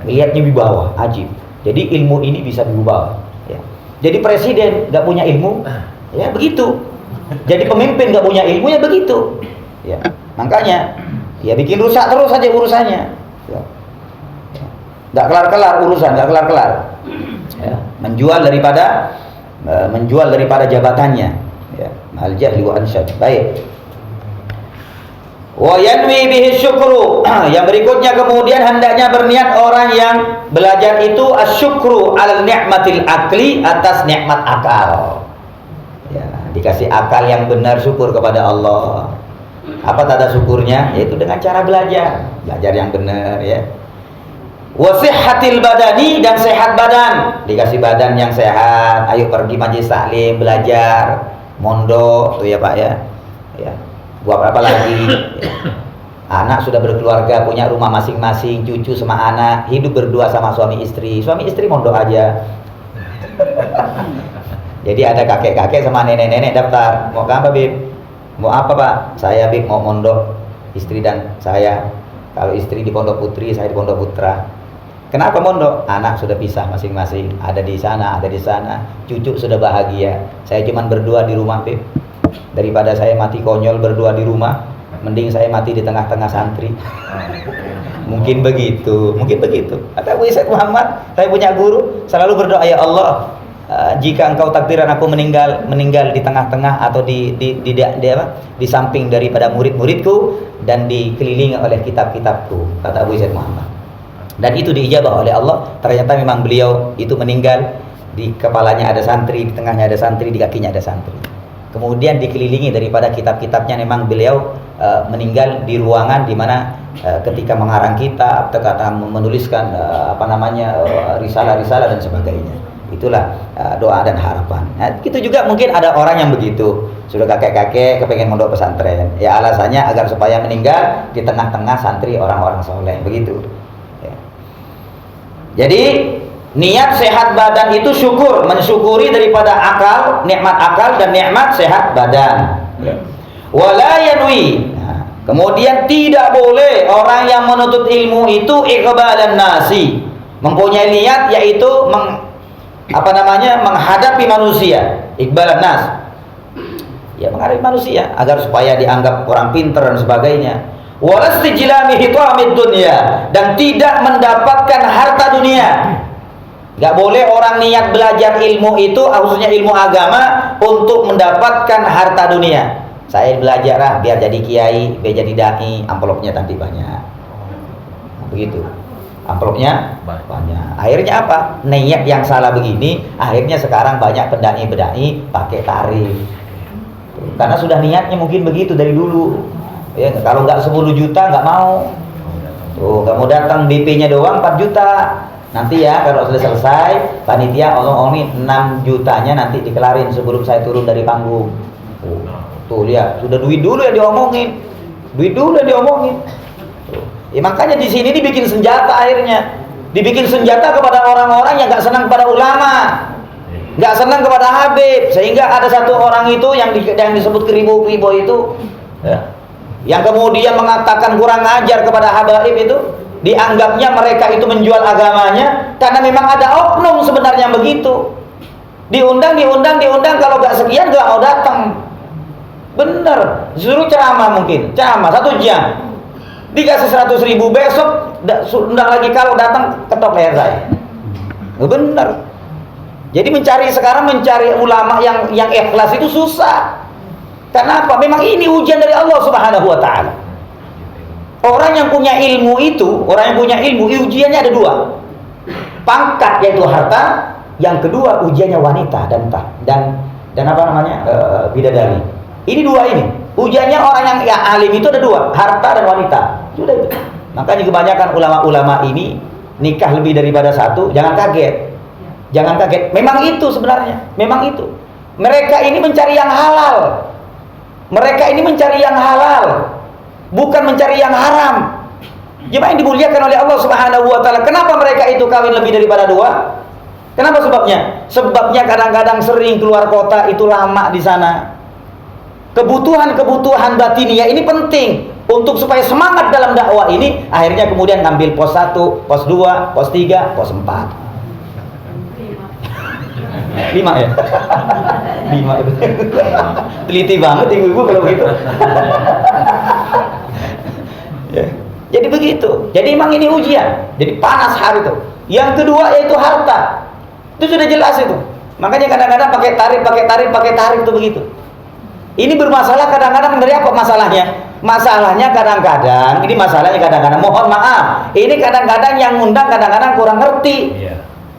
lihatnya di bawah, ajib. Jadi ilmu ini bisa diubah. Ya. Jadi presiden nggak punya ilmu, ya begitu. Jadi pemimpin nggak punya ilmu, ya begitu. Ya. Makanya, ya bikin rusak terus saja urusannya. Ya. Nggak kelar-kelar urusan, nggak kelar-kelar. Ya. Menjual daripada jabatannya. Ya. Mahal jahli wa ansyad. Baik. Wa yanwi bihi syukru. Yang berikutnya kemudian hendaknya berniat orang yang belajar itu asyukru al ni'matil akli, atas nikmat akal. Ya, dikasih akal yang benar, syukur kepada Allah. Apa tanda syukurnya? Yaitu dengan cara belajar yang benar, ya. Wa sihhatil badani, dan sehat badan, dikasih badan yang sehat. Ayo pergi majelis taklim, belajar, mondok tuh ya Pak ya. Ya. Buat apa lagi? Ya. Anak sudah berkeluarga, punya rumah masing-masing, cucu sama anak, hidup berdua sama suami istri mondok aja. Jadi ada kakek-kakek sama nenek-nenek daftar, mau apa Bib? Mau apa Pak? Saya Bib mau mondok, istri dan saya. Kalau istri di Pondok Putri, saya di Pondok Putra. Kenapa mondok? Anak sudah pisah masing-masing, ada di sana, cucu sudah bahagia. Saya cuman berdua di rumah Bib. Daripada saya mati konyol berdua di rumah, mending saya mati di tengah-tengah santri. Mungkin begitu. Kata Abu Syekh Muhammad, saya punya guru, selalu berdoa, ya Allah, jika engkau takdiran aku meninggal di tengah-tengah atau di samping daripada murid-muridku dan dikelilingi oleh kitab-kitabku, kata Abu Syekh Muhammad. Dan itu diijabah oleh Allah. Ternyata memang beliau itu meninggal, di kepalanya ada santri, di tengahnya ada santri, di kakinya ada santri. Kemudian dikelilingi daripada kitab-kitabnya. Memang beliau meninggal di ruangan di mana ketika mengarang kitab, menuliskan risalah-risalah dan sebagainya. Itu Itulah doa dan harapan. Nah, itu juga mungkin ada orang yang begitu, sudah kakek-kakek kepengen mondok pesantren. Ya alasannya agar supaya meninggal di tengah-tengah santri orang-orang soleh, begitu. Ya. Jadi niat sehat badan itu syukur, mensyukuri daripada akal, nikmat akal dan nikmat sehat badan. Ya. Wala yanwi. Nah, kemudian tidak boleh orang yang menuntut ilmu itu iqbalan nasi, mempunyai niat yaitu menghadapi manusia, iqbalan nas. Ya, menghadapi manusia agar supaya dianggap orang pintar dan sebagainya. Walastijlami hitamid dunya, dan tidak mendapatkan harta dunia. Gak boleh orang niat belajar ilmu itu, khususnya ilmu agama, untuk mendapatkan harta dunia. Saya belajar lah biar jadi kiai, biar jadi dai, amplopnya nanti banyak. Nah, begitu. Amplopnya banyak. Akhirnya apa? Niat yang salah begini, akhirnya sekarang banyak pendai-pendai pakai tarif. Karena sudah niatnya mungkin begitu dari dulu. Ya, kalau nggak 10 juta nggak mau. Tuh, kamu datang DP-nya doang 4 juta. Nanti ya kalau sudah selesai, panitia omong-omongin 6 jutanya nanti dikelarin sebelum saya turun dari panggung. Tuh lihat, sudah duit dulu yang diomongin. Duit dulu yang diomongin. Ya, makanya di sini dibikin senjata akhirnya. Dibikin senjata kepada orang-orang yang nggak senang kepada ulama, nggak senang kepada Habib, sehingga ada satu orang itu yang disebut keribu-keribu itu, ya, yang kemudian mengatakan kurang ajar kepada Habib itu, dianggapnya mereka itu menjual agamanya karena memang ada oknum sebenarnya begitu. Diundang, kalau nggak sekian nggak mau datang. Bener, suruh ceramah mungkin, ceramah 1 jam. Dikasih 100.000 besok, undang lagi kalau datang ketok leher saya. Bener. Jadi sekarang mencari ulama yang ikhlas itu susah. Kenapa? Memang ini ujian dari Allah Subhanahu wa taala. Orang yang punya ilmu itu, ujiannya ada 2. Pangkat yaitu harta, yang kedua ujiannya wanita dan bidadari. Ini 2 ini. Ujiannya orang yang alim itu ada 2, harta dan wanita. Sudah itu. Makanya kebanyakan ulama-ulama ini nikah lebih daripada 1, jangan kaget. Jangan kaget. Memang itu sebenarnya, memang itu. Mereka ini mencari yang halal. Bukan mencari yang haram. Jemaah yang dimuliakan oleh Allah Subhanahu wa taala. Kenapa mereka itu kawin lebih daripada 2? Kenapa sebabnya? Sebabnya kadang-kadang sering keluar kota, itu lama di sana. Kebutuhan batiniah ini penting untuk supaya semangat dalam dakwah ini, akhirnya kemudian ngambil pos 1, pos 2, pos 3, pos 4. 5 ya? 5 itu. Teliti banget ibu-ibu kalau begitu. Ya. Jadi begitu. Jadi memang ini ujian. Jadi panas hari itu. Yang kedua yaitu harta. Itu sudah jelas itu. Makanya kadang-kadang pakai tarif itu begitu. Ini bermasalah kadang-kadang dari apa masalahnya? Masalahnya kadang-kadang, mohon maaf, ini kadang-kadang yang ngundang kadang-kadang kurang ngerti.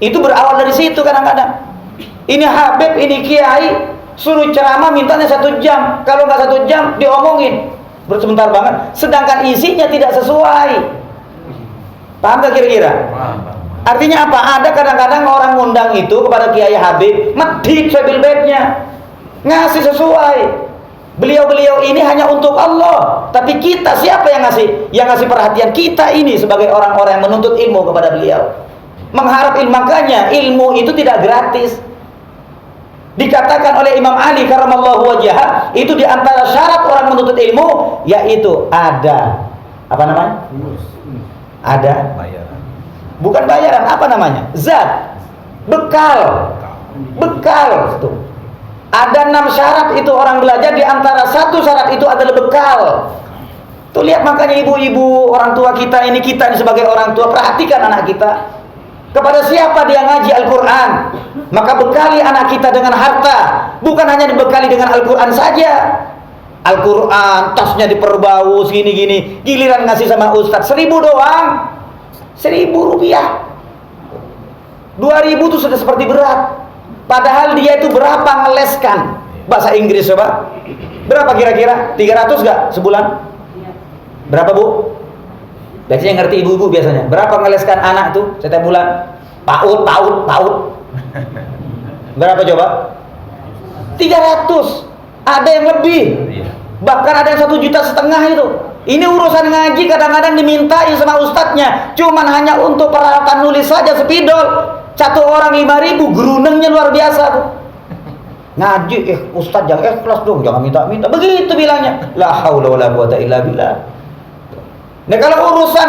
Itu berawal dari situ kadang-kadang. Ini Habib, ini Kiai, suruh ceramah mintanya 1 jam. Kalau nggak 1 jam diomongin bersebentar banget, sedangkan isinya tidak sesuai. Paham gak kira-kira? Artinya apa? Ada kadang-kadang orang ngundang itu kepada Kiai Habib, medit sebil-bednya, ngasih sesuai. Beliau-beliau ini hanya untuk Allah, tapi kita siapa yang ngasih? Yang ngasih perhatian kita ini sebagai orang-orang yang menuntut ilmu kepada beliau, mengharap ilmu. Makanya ilmu itu tidak gratis. Dikatakan oleh Imam Ali karramallahu wajhah, itu diantara syarat orang menuntut ilmu, yaitu ada apa namanya? Ada bayaran. Bukan bayaran, apa namanya? Zat, bekal itu. Ada 6 syarat itu orang belajar, di antara 1 syarat itu adalah bekal. Tuh lihat, makanya ibu-ibu orang tua kita ini sebagai orang tua, perhatikan anak kita. Kepada siapa dia ngaji Al-Quran, maka bekali anak kita dengan harta. Bukan hanya dibekali dengan Al-Quran saja. Al-Quran, tasnya diperbau gini-gini, giliran ngasih sama ustadz 1.000 doang, 1.000 rupiah, 2.000 itu sudah seperti berat. Padahal dia itu berapa ngeleskan bahasa Inggris, coba? Berapa kira-kira? 300 gak sebulan? Berapa bu? Biasanya ngerti ibu-ibu biasanya. Berapa ngeleskan anak tuh setiap bulan? PAUD. Berapa coba? 300. Ada yang lebih. Iya. Bahkan ada yang 1,5 juta itu. Ini urusan ngaji kadang-kadang dimintain sama ustadznya. Cuman hanya untuk peralatan nulis saja spidol. Satu orang 5.000, gerunengnya luar biasa tuh. Ngaji, ustadz jangan ikhlas dong, jangan minta-minta. Begitu bilangnya. La haula wala quwata illa billah. Nah kalau urusan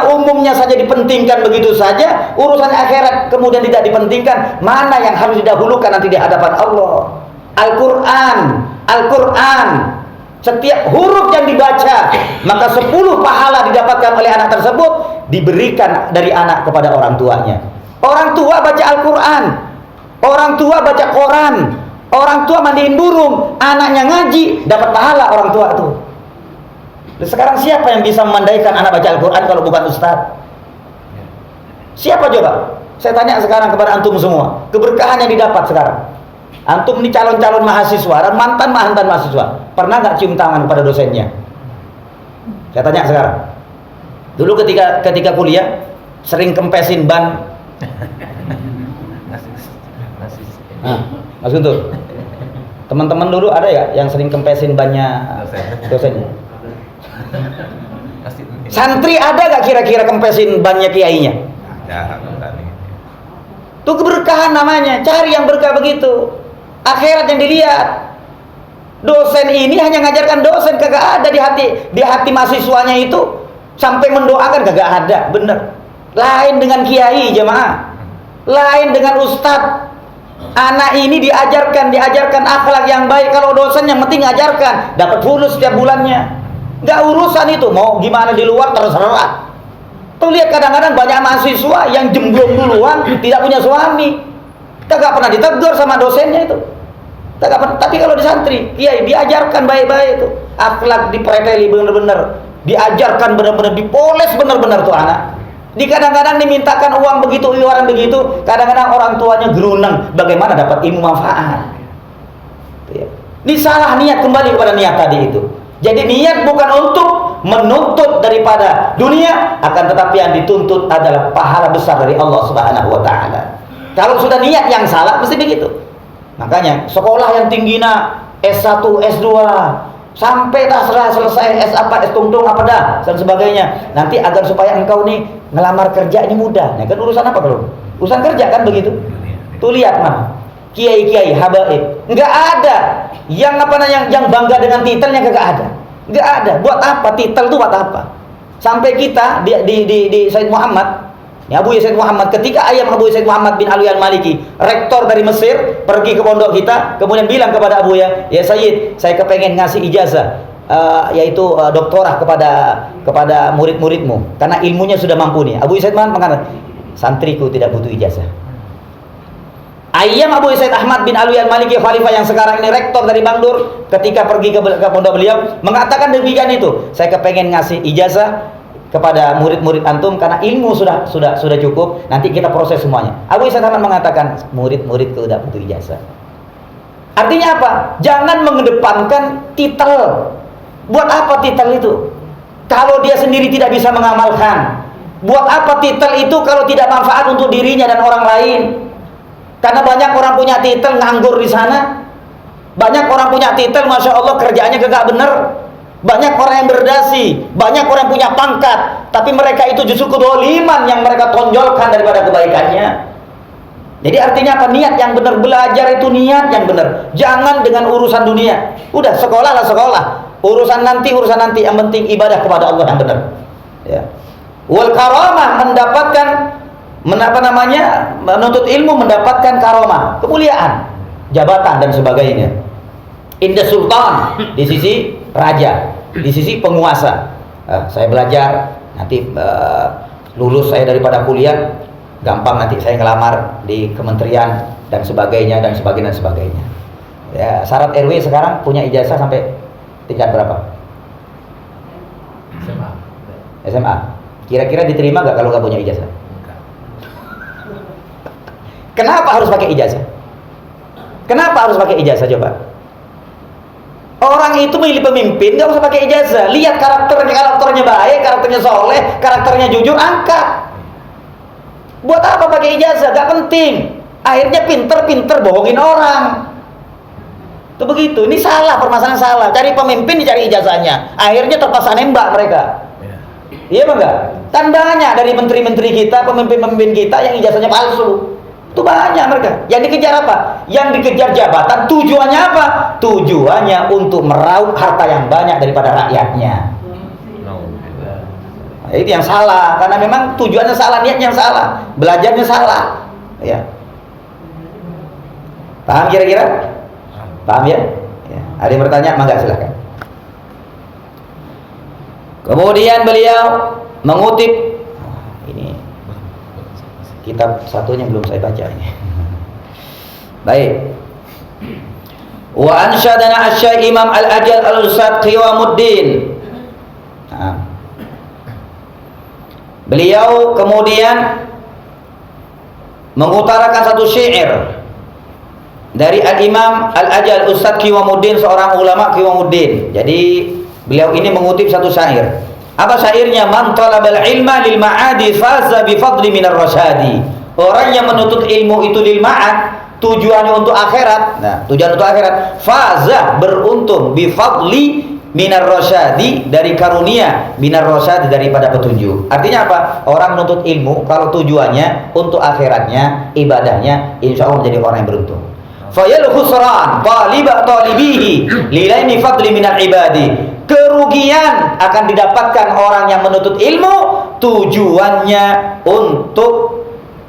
umumnya saja dipentingkan begitu saja, urusan akhirat kemudian tidak dipentingkan, mana yang harus didahulukan nanti di hadapan Allah? Al-Quran. Setiap huruf yang dibaca, maka 10 pahala didapatkan oleh anak tersebut, diberikan dari anak kepada orang tuanya. Orang tua baca Al-Quran, orang tua baca Quran, orang tua mandiin burung, anaknya ngaji, dapat pahala orang tua itu. Sekarang siapa yang bisa memandaikan anak baca Al-Quran kalau bukan ustaz? Siapa coba? Saya tanya sekarang kepada antum semua, keberkahan yang didapat sekarang. Antum ini calon-calon mahasiswa dan mantan mahasiswa, pernah nggak cium tangan kepada dosennya? Saya tanya sekarang. Dulu ketika kuliah sering kempesin ban. Mas Guntur, teman-teman dulu ada ya yang sering kempesin bannya dosennya? Santri ada gak kira-kira kempesin bannya kiainya? Itu keberkahan namanya. Cari yang berkah begitu. Akhirat yang dilihat. Dosen ini hanya ngajarkan dosen, kagak ada di hati mahasiswanya itu sampai mendoakan, kagak ada. Bener. Lain dengan kiai jemaah, lain dengan ustadz. Anak ini diajarkan akhlak yang baik. Kalau dosen yang penting ngajarkan, dapat fulus setiap bulannya. Gak urusan itu, mau gimana di luar terserah. Tuh lihat kadang-kadang banyak mahasiswa yang jemblong duluan, tidak punya suami, kagak pernah ditegur sama dosennya itu. Kagak pernah. Tapi kalau di santri, kiai diajarkan baik-baik itu, akhlak dipreteli bener-bener, diajarkan bener-bener, dipoles bener-bener tuh anak. Di kadang-kadang dimintakan uang begitu, iuran begitu, kadang-kadang orang tuanya geruneng, bagaimana dapat ilmu manfaat. Ini salah niat, kembali kepada niat tadi itu. Jadi niat bukan untuk menuntut daripada dunia, akan tetapi yang dituntut adalah pahala besar dari Allah Subhanahu wa taala. Kalau sudah niat yang salah mesti begitu. Makanya sekolah yang tingginya S1, S2 sampai dah selesai S apa, S tungtung apa dah dan sebagainya. Nanti agar supaya engkau nih ngelamar kerja ini mudah. Nah, kan urusan apa kalau? Urusan kerja kan begitu. Tuh lihat mana? Kiai-kiai habaib. Enggak ada yang yang bangga dengan titelnya, kagak ada. Enggak ada. Buat apa titel itu, buat apa? Sampai kita di Said Muhammad, ya Abu Said Muhammad, ketika ayam Abu Said Muhammad bin Alwi Al-Maliki, rektor dari Mesir, pergi ke pondok kita, kemudian bilang kepada Abu ya Sayyid, saya kepengen ngasih ijazah yaitu doktorah kepada murid-muridmu karena ilmunya sudah mampu nih. Abu Said Muhammad mengatakan, santriku tidak butuh ijazah. Ayam Abu Said Ahmad bin Alwi Al-Maliki, khalifah yang sekarang ini rektor dari Bangdur, ketika pergi ke pondok beliau mengatakan demikian itu, saya kepengen ngasih ijazah kepada murid-murid antum karena ilmu sudah cukup, nanti kita proses semuanya. Abu Said Ahmad mengatakan, murid-muridku tidak butuh ijazah. Artinya apa? Jangan mengedepankan titel. Buat apa titel itu? Kalau dia sendiri tidak bisa mengamalkan. Buat apa titel itu kalau tidak manfaat untuk dirinya dan orang lain? Karena banyak orang punya titel nganggur di sana. Banyak orang punya titel, masya Allah kerjaannya kagak bener. Banyak orang yang berdasi, banyak orang yang punya pangkat, tapi mereka itu justru kedoliman yang mereka tonjolkan daripada kebaikannya. Jadi artinya apa? Niat yang benar, belajar itu niat yang benar. Jangan dengan urusan dunia. Udah sekolah lah sekolah. Urusan nanti, yang penting ibadah kepada Allah yang benar. Ya. Wal karamah, mendapatkan menuntut ilmu, mendapatkan karamah, kemuliaan, jabatan dan sebagainya. Inda sultan, di sisi raja, di sisi penguasa. Saya belajar, nanti lulus saya daripada kuliah, gampang nanti saya ngelamar di kementerian dan sebagainya dan sebagainya. Ya, syarat RW sekarang punya ijazah sampai tingkat berapa? SMA. Kira-kira diterima gak kalau gak punya ijazah? Kenapa harus pakai ijazah? Kenapa harus pakai ijazah coba? Orang itu milih pemimpin gak usah pakai ijazah. Lihat karakternya baik, karakternya soleh, karakternya jujur, angkat. Buat apa pakai ijazah? Gak penting. Akhirnya pinter-pinter bohongin orang. Itu begitu. Ini salah, permasalahan salah. Cari pemimpin dicari ijazahnya. Akhirnya terpaksa nembak mereka. Iya Bang enggak? Kan banyak dari menteri-menteri kita, pemimpin-pemimpin kita yang ijazahnya palsu. Itu banyak mereka. Yang dikejar apa? Yang dikejar jabatan. Tujuannya apa? Tujuannya untuk meraup harta yang banyak daripada rakyatnya. Nah, itu yang salah. Karena memang tujuannya salah, niatnya yang salah, belajarnya salah. Ya. Paham kira-kira? Paham ya? Ya. Ada yang bertanya? Mangga silahkan. Kemudian beliau mengutip, ini kitab satunya belum saya baca ini. Baik. Wa ansyadana asy-Syaikh Imam Al-Ajal Al-Ustadz Qiwamuddin. Nah. Beliau kemudian mengutarakan satu syair dari Al-Imam Al-Ajal Ustadz Qiwamuddin, seorang ulama Qiwamuddin. Jadi beliau ini mengutip satu syair. Apa syairnya? Man talabal ilma lil ma'adi faza bi fadli minar rasyadi. Orang yang menuntut ilmu itu lil ma'ad, tujuannya untuk akhirat. Nah, tujuan untuk akhirat, faza, beruntung, bi fadli minar rasyadi, dari karunia, minar rasyadi, daripada petunjuk. Artinya apa? Orang menuntut ilmu kalau tujuannya untuk akhiratnya, ibadahnya, insya Allah menjadi orang yang beruntung. Fayal khusran talibihi lilaini fadli minal ibadi. Kerugian akan didapatkan orang yang menuntut ilmu tujuannya untuk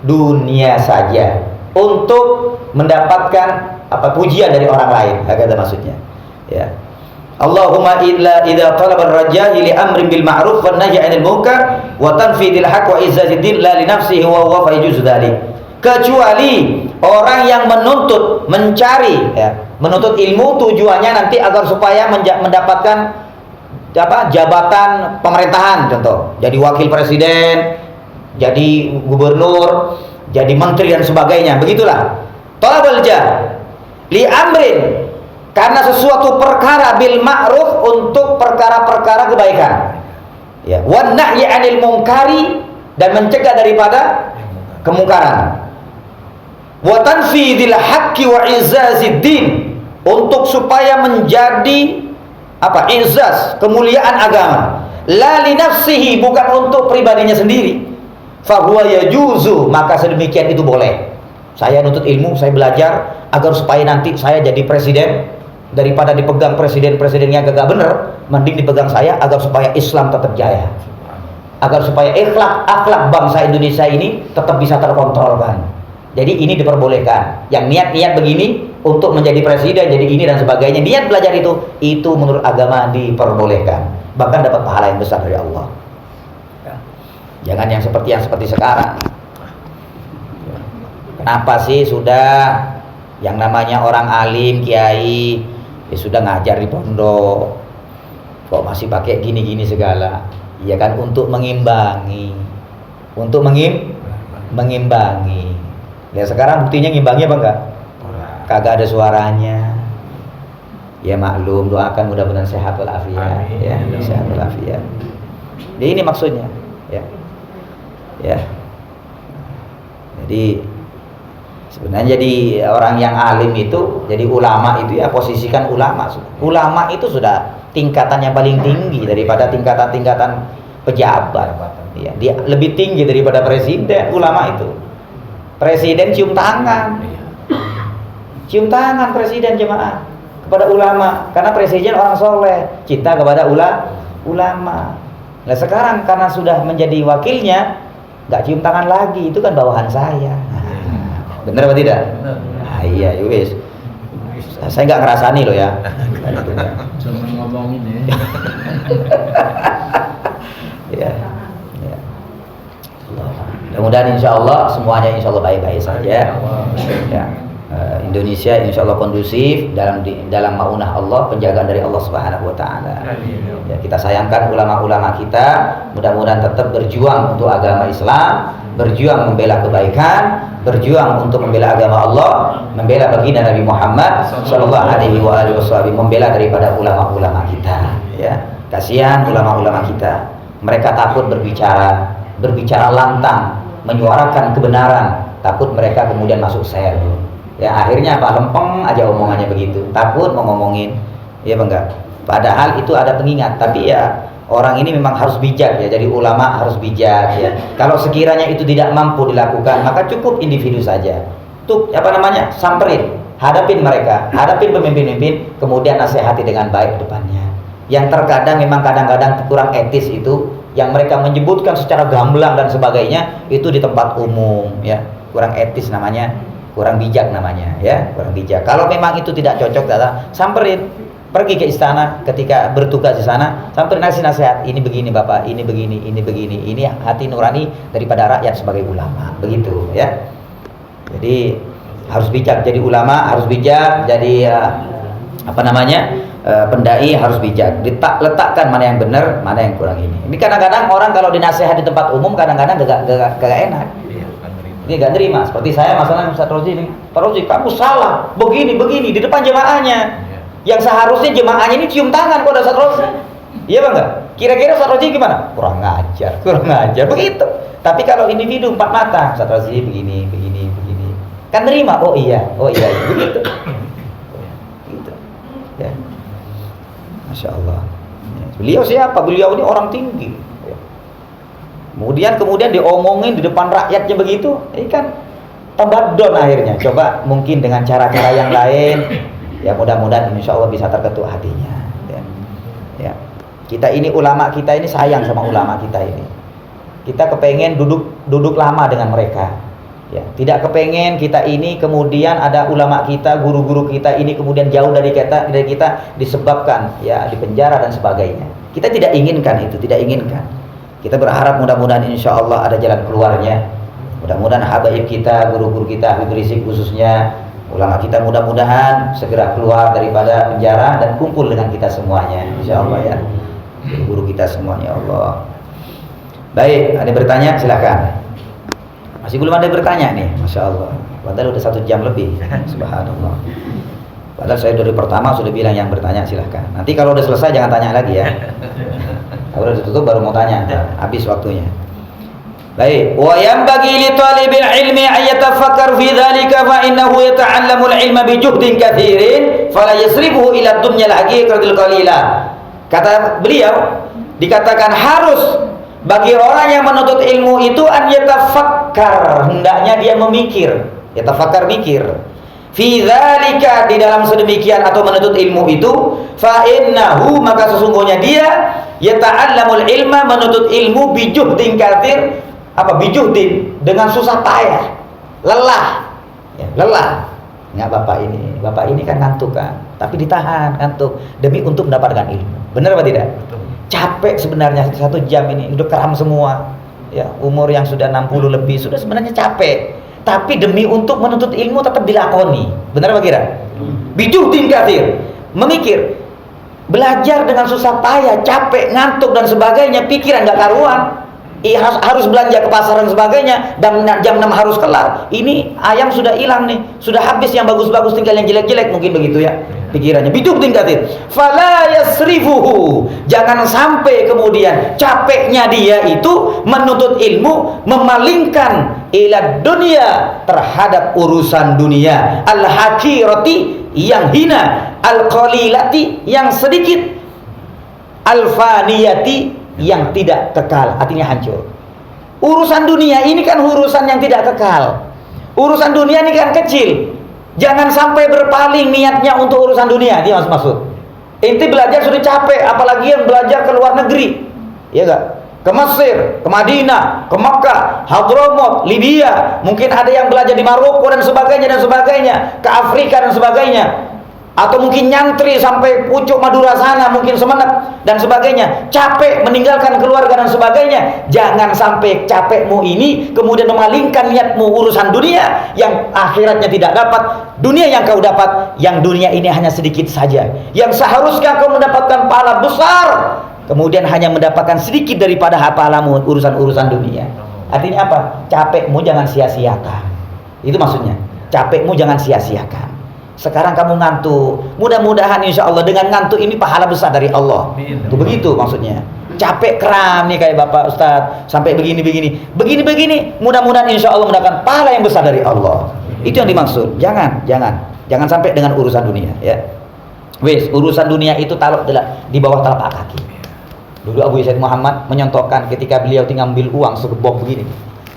dunia saja, untuk mendapatkan pujian dari orang lain, kata maksudnya. Ya. Allahumma illa idza talaba ar-raja'i li amrin bil ma'ruf wan nahyi 'anil munkar wa tanfidil haqq wa izzatiddin la li nafsihi wa huwa fa yujuz dzalik. Kecuali orang yang menuntut, mencari, ya, menuntut ilmu tujuannya nanti agar supaya mendapatkan jabatan pemerintahan, contoh jadi wakil presiden, jadi gubernur, jadi menteri dan sebagainya. Begitulah. Talabul jah li amrin, karena sesuatu perkara, bil ma'ruf, untuk perkara-perkara kebaikan. Ya, wan nahyi 'anil munkari, dan mencegah daripada kemungkaran. Wa tanfidil haqqi wa izzaziddin, untuk supaya menjadi izaz, kemuliaan agama. La li nafsihi, bukan untuk pribadinya sendiri. Fa huwa yajuzu, maka sedemikian itu boleh. Saya nuntut ilmu, saya belajar agar supaya nanti saya jadi presiden, daripada dipegang presiden-presiden yang gak bener, mending dipegang saya agar supaya Islam tetap jaya, agar supaya akhlak bangsa Indonesia ini tetap bisa terkontrolkan. Jadi ini diperbolehkan. Yang niat-niat begini untuk menjadi presiden, jadi ini dan sebagainya, niat belajar itu menurut agama diperbolehkan. Bahkan dapat pahala yang besar dari Allah. Ya. Jangan yang seperti sekarang. Ya. Kenapa sih sudah yang namanya orang alim, kiai, ya sudah ngajar di pondok, kok masih pakai gini-gini segala? Ya kan, untuk mengimbangi, mengimbangi. Ya sekarang buktinya ngimbangi apa enggak? Kagak ada suaranya. Ya maklum, doakan mudah-mudahan sehat walafiat. Ya, sehat walafiat. Jadi ini maksudnya, ya. Ya. Jadi sebenarnya jadi orang yang alim itu, jadi ulama itu, ya posisikan ulama. Ulama itu sudah tingkatannya paling tinggi daripada tingkatan-tingkatan pejabat. Ya, dia lebih tinggi daripada presiden, ulama itu. Presiden cium tangan presiden jemaah kepada ulama, karena presiden orang soleh, cinta kepada ulama. Nah sekarang karena sudah menjadi wakilnya, nggak cium tangan lagi, itu kan bawahan saya. Bener apa tidak? Nah, iya, wis. Saya nggak ngerasani loh ya. Cuma ngomongin ya. Ya. Mudah-mudahan insya Allah semuanya insya Allah baik-baik saja. Ya. Indonesia insya Allah kondusif dalam maunah Allah, penjagaan dari Allah Subhanahu Wa Taala. Ya, kita sayangkan ulama-ulama kita, mudah-mudahan tetap berjuang untuk agama Islam, berjuang membela kebaikan, berjuang untuk membela agama Allah, membela baginda Nabi Muhammad Sallallahu Alaihi Wasallam, membela daripada ulama-ulama kita. Ya, kasihan ulama-ulama kita, mereka takut berbicara lantang, menyuarakan kebenaran, takut mereka kemudian masuk sel. Ya akhirnya apa, lempeng aja omongannya begitu, takut mau ngomongin, ya enggak. Padahal itu ada pengingat, tapi ya orang ini memang harus bijak ya, jadi ulama harus bijak ya. Kalau sekiranya itu tidak mampu dilakukan, maka cukup individu saja. Tuh apa namanya, samperin, hadapin mereka, hadapin pemimpin-pemimpin, kemudian nasihati dengan baik depannya. Yang terkadang memang kadang-kadang kurang etis itu, yang mereka menyebutkan secara gamblang dan sebagainya, itu di tempat umum ya, kurang etis namanya. Kurang bijak namanya ya, kurang bijak. Kalau memang itu tidak cocok, samperin, pergi ke istana ketika bertugas di sana, samperin ngasih nasihat, ini begini Bapak, ini begini, ini begini, ini hati nurani daripada rakyat sebagai ulama, begitu ya. Jadi harus bijak, jadi ulama harus bijak, jadi pendai harus bijak, letakkan mana yang benar, mana yang kurang ini. Ini kadang-kadang orang kalau dinasihat di tempat umum kadang-kadang gak enak. Ini gak nerima, seperti saya masalah Ustaz Rozi ini, Pak Rozi kamu salah, begini di depan jemaahnya, yang seharusnya jemaahnya ini cium tangan kepada Ustaz Rozi, iya bang nggak? Kira-kira Ustaz Rozi gimana? Kurang ajar begitu. Tapi kalau individu empat mata, Ustaz Rozi begini, kan nerima, oh iya, begitu, gitu, ya, Masya Allah. Beliau siapa? Beliau ini orang tinggi. Kemudian diomongin di depan rakyatnya begitu, ini kan tambah down akhirnya. Coba mungkin dengan cara-cara yang lain, ya mudah-mudahan insya Allah bisa terketuk hatinya. Ya. Kita ini ulama kita ini sayang sama ulama kita ini. Kita kepengen duduk lama dengan mereka. Ya, tidak kepengen kita ini kemudian ada ulama kita, guru-guru kita ini kemudian jauh dari kita disebabkan ya dipenjara dan sebagainya. Kita tidak inginkan itu, tidak inginkan. Kita berharap mudah-mudahan insya Allah ada jalan keluarnya. Mudah-mudahan habaib kita, guru-guru kita, Habib Rizik khususnya, ulama kita mudah-mudahan segera keluar daripada penjara dan kumpul dengan kita semuanya, insya Allah ya. Guru kita semuanya, Allah. Baik, ada yang bertanya silakan. Masih belum ada yang bertanya nih, Masya Allah. Padahal udah 1 jam lebih, subhanallah. Padahal saya dari pertama sudah bilang yang bertanya silahkan. Nanti kalau udah selesai jangan tanya lagi ya. Kalau udah ditutup baru mau tanya, habis waktunya. Baik, wa yanbaghi li talibil ilmi ay yatafakkar fi dzalika fa innahu yata'allamul ilma bi juhdin katsirin fala yasrifuhu ila dunyal haqiqatil qalilah. Kata beliau, dikatakan harus bagi orang yang menuntut ilmu itu an yatafakkar, hendaknya dia memikir, yatafakkar mikir. Fi dzalika, di dalam sedemikian atau menuntut ilmu itu, fa innahu, maka sesungguhnya dia yata'allamul ilma, menuntut ilmu bijuhdin katsir, bijuhdin, dengan susah payah, lelah ya, lelah. Enggak bapak ini kan ngantuk kan, tapi ditahan ngantuk demi untuk mendapatkan ilmu. Benar apa tidak? Betul. Capek sebenarnya 1 jam ini, udah kram semua ya, umur yang sudah 60 lebih sudah sebenarnya capek. Tapi demi untuk menuntut ilmu tetap dilakoni. Benar apa kira? Bijuhdin katsir, memikir, belajar dengan susah payah, capek, ngantuk dan sebagainya, pikiran nggak karuan. Harus belanja ke pasar dan sebagainya, dan jam 6 harus kelar. Ini ayam sudah hilang nih, sudah habis yang bagus-bagus, tinggal yang jelek-jelek, mungkin begitu ya pikirannya. Bijuhdin katsir, fala yasrifuhu, jangan sampai kemudian capeknya dia itu menuntut ilmu memalingkan ila dunia, terhadap urusan dunia, al-hakirati, yang hina, al-qalilati, yang sedikit, al-faniyati, yang tidak kekal, artinya hancur. Urusan dunia ini kan urusan yang tidak kekal. Urusan dunia ini kan kecil. Jangan sampai berpaling niatnya untuk urusan dunia, dia maksud. Inti belajar sudah capek, apalagi yang belajar ke luar negeri. Ya enggak? Ke Mesir, ke Madinah, ke Makkah, Hadramut, Libya, mungkin ada yang belajar di Maroko dan sebagainya, ke Afrika dan sebagainya, atau mungkin nyantri sampai pucuk Madura sana, mungkin Semenep dan sebagainya, capek meninggalkan keluarga dan sebagainya. Jangan sampai capekmu ini kemudian memalingkan niatmu urusan dunia yang akhiratnya tidak dapat. Dunia yang kau dapat, yang dunia ini hanya sedikit saja, yang seharusnya kau mendapatkan pahala besar, kemudian hanya mendapatkan sedikit daripada pahalamu urusan-urusan dunia. Artinya apa? Capekmu jangan sia-siakan. Itu maksudnya. Capekmu jangan sia-siakan. Sekarang kamu ngantuk, mudah-mudahan insya Allah dengan ngantuk ini pahala besar dari Allah. Itu begitu maksudnya. capek kram nih kayak Bapak Ustadz, sampai begini, mudah-mudahan insya Allah mendapatkan pahala yang besar dari Allah. Itu yang dimaksud. Jangan sampai dengan urusan dunia, ya. Wes, urusan dunia itu taruh di bawah telapak kaki. Dulu Abu Said Muhammad menyontohkan ketika beliau tinggal ambil uang segebok begini,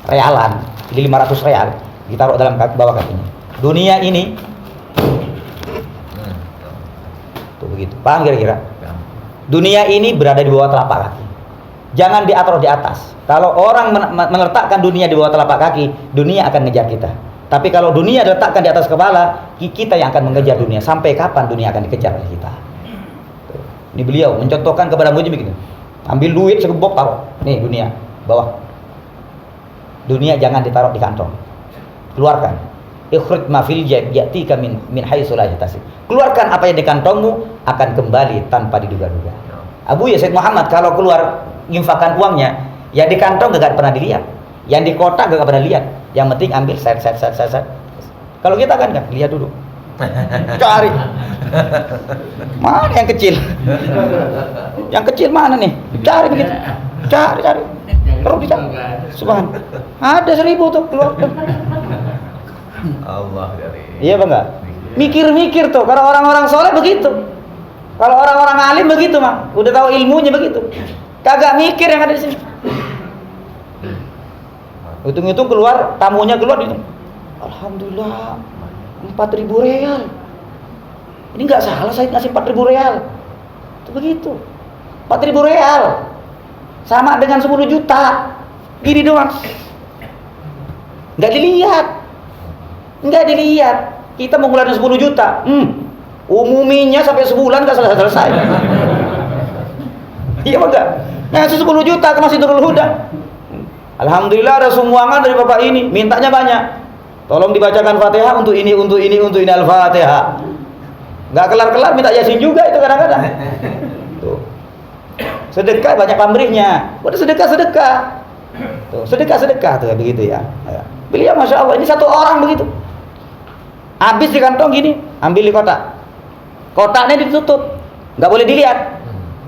realan, jadi 500 real, ditaruh dalam bawah kakinya. Dunia ini, tuh begitu. Paham kira-kira? Dunia ini berada di bawah telapak kaki. Jangan diatur di atas. Kalau orang meletakkan dunia di bawah telapak kaki, dunia akan ngejar kita. Tapi kalau dunia diletakkan di atas kepala, kita yang akan mengejar dunia. Sampai kapan dunia akan dikejar oleh kita? Ini beliau mencontohkan kepada murid begitu. Ambil duit segebok, taruh. Nih dunia, bawah. Dunia jangan ditaruh di kantong. Keluarkan. Ikhrij ma fil jayb ya'tika min haitsu la yahtasib. Keluarkan apa yang di kantongmu akan kembali tanpa diduga-duga. Abu Said Muhammad kalau keluar infakkan uangnya, yang di kantong gak pernah dilihat. Yang di kotak gak pernah lihat. Yang penting ambil set. Kalau kita kan lihat dulu. Cari. Mana yang kecil? Yang kecil mana nih? Cari begitu. Cari. Terus bisa. Subhanallah. Ada 1000 tuh keluar. Allah dari. Iya Bang enggak? Mikir-mikir tuh. Kalau orang-orang soleh begitu. Kalau orang-orang alim begitu, Mang. Udah tahu ilmunya begitu. Kagak mikir yang ada di sini. Hitung-hitung keluar, tamunya keluar itu. Alhamdulillah. 4.000 real. Ini nggak salah saya ngasih 4.000 real. Itu begitu. 4.000 real sama dengan 10 juta. Gini doang. Nggak dilihat. Kita mau ngeluarin 10 juta. Umuminya sampai sebulan nggak selesai. Iya enggak? Ngasih 10 juta ke Masjidul Huda. Alhamdulillah ada sumbangan dari Bapak ini. Mintanya banyak. Tolong dibacakan Fatihah untuk ini Al-Fatihah. Nggak kelar-kelar minta Yasin juga itu kadang-kadang. Tuh. Sedekah banyak pamrihnya. Udah sedekah. Tuh, sedekah tuh begitu ya. Beliau Masya Allah ini satu orang begitu. Habis di kantong gini, ambil di kotak. Kotaknya ditutup. Nggak boleh dilihat.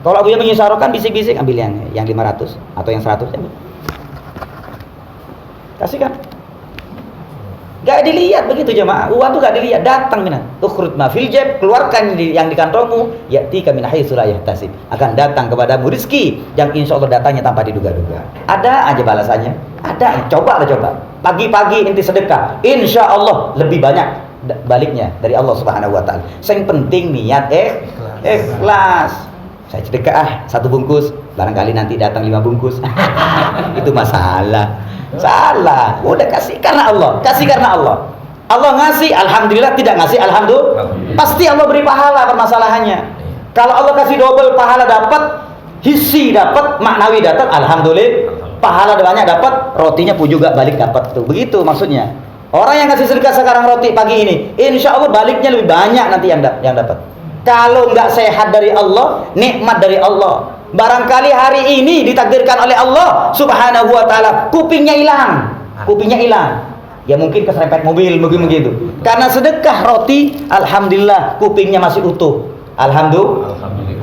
Kalau Abuya mengisyaratkan bisik-bisik, ambil yang 500 atau yang 100. Kasihkan. Gak dilihat begitu jemaah. Uang tuh gak dilihat, datang mina. Ukhrij ma fil jayb, keluarkan yang di kantongmu, ya'tika min haitsu la yahtasib. Akan datang kepadamu rezeki yang insya Allah datangnya tanpa diduga-duga. Ada aja balasannya. Ada, coba. Pagi-pagi inti sedekah, insya Allah lebih banyak baliknya dari Allah Subhanahu wa taala. Yang penting niat ikhlas. Saya sedekah 1 bungkus, barangkali nanti datang 5 bungkus. Itu masalah. Salah. Udah kasih karena Allah. Allah ngasih, alhamdulillah. Tidak ngasih, alhamdulillah. Pasti Allah beri pahala permasalahannya. Kalau Allah kasih double, pahala dapat, hissi dapat, maknawi dapat, alhamdulillah. Pahala banyak dapat, rotinya pun juga balik dapat. Tuh begitu maksudnya. Orang yang kasih sedekah sekarang roti pagi ini, insya Allah baliknya lebih banyak nanti yang dapat. Kalau nggak sehat dari Allah, nikmat dari Allah. Barangkali hari ini ditakdirkan oleh Allah Subhanahu wa taala kupingnya hilang. Ya mungkin keserempet mobil begitu. Karena sedekah roti, alhamdulillah kupingnya masih utuh. Alhamdulillah.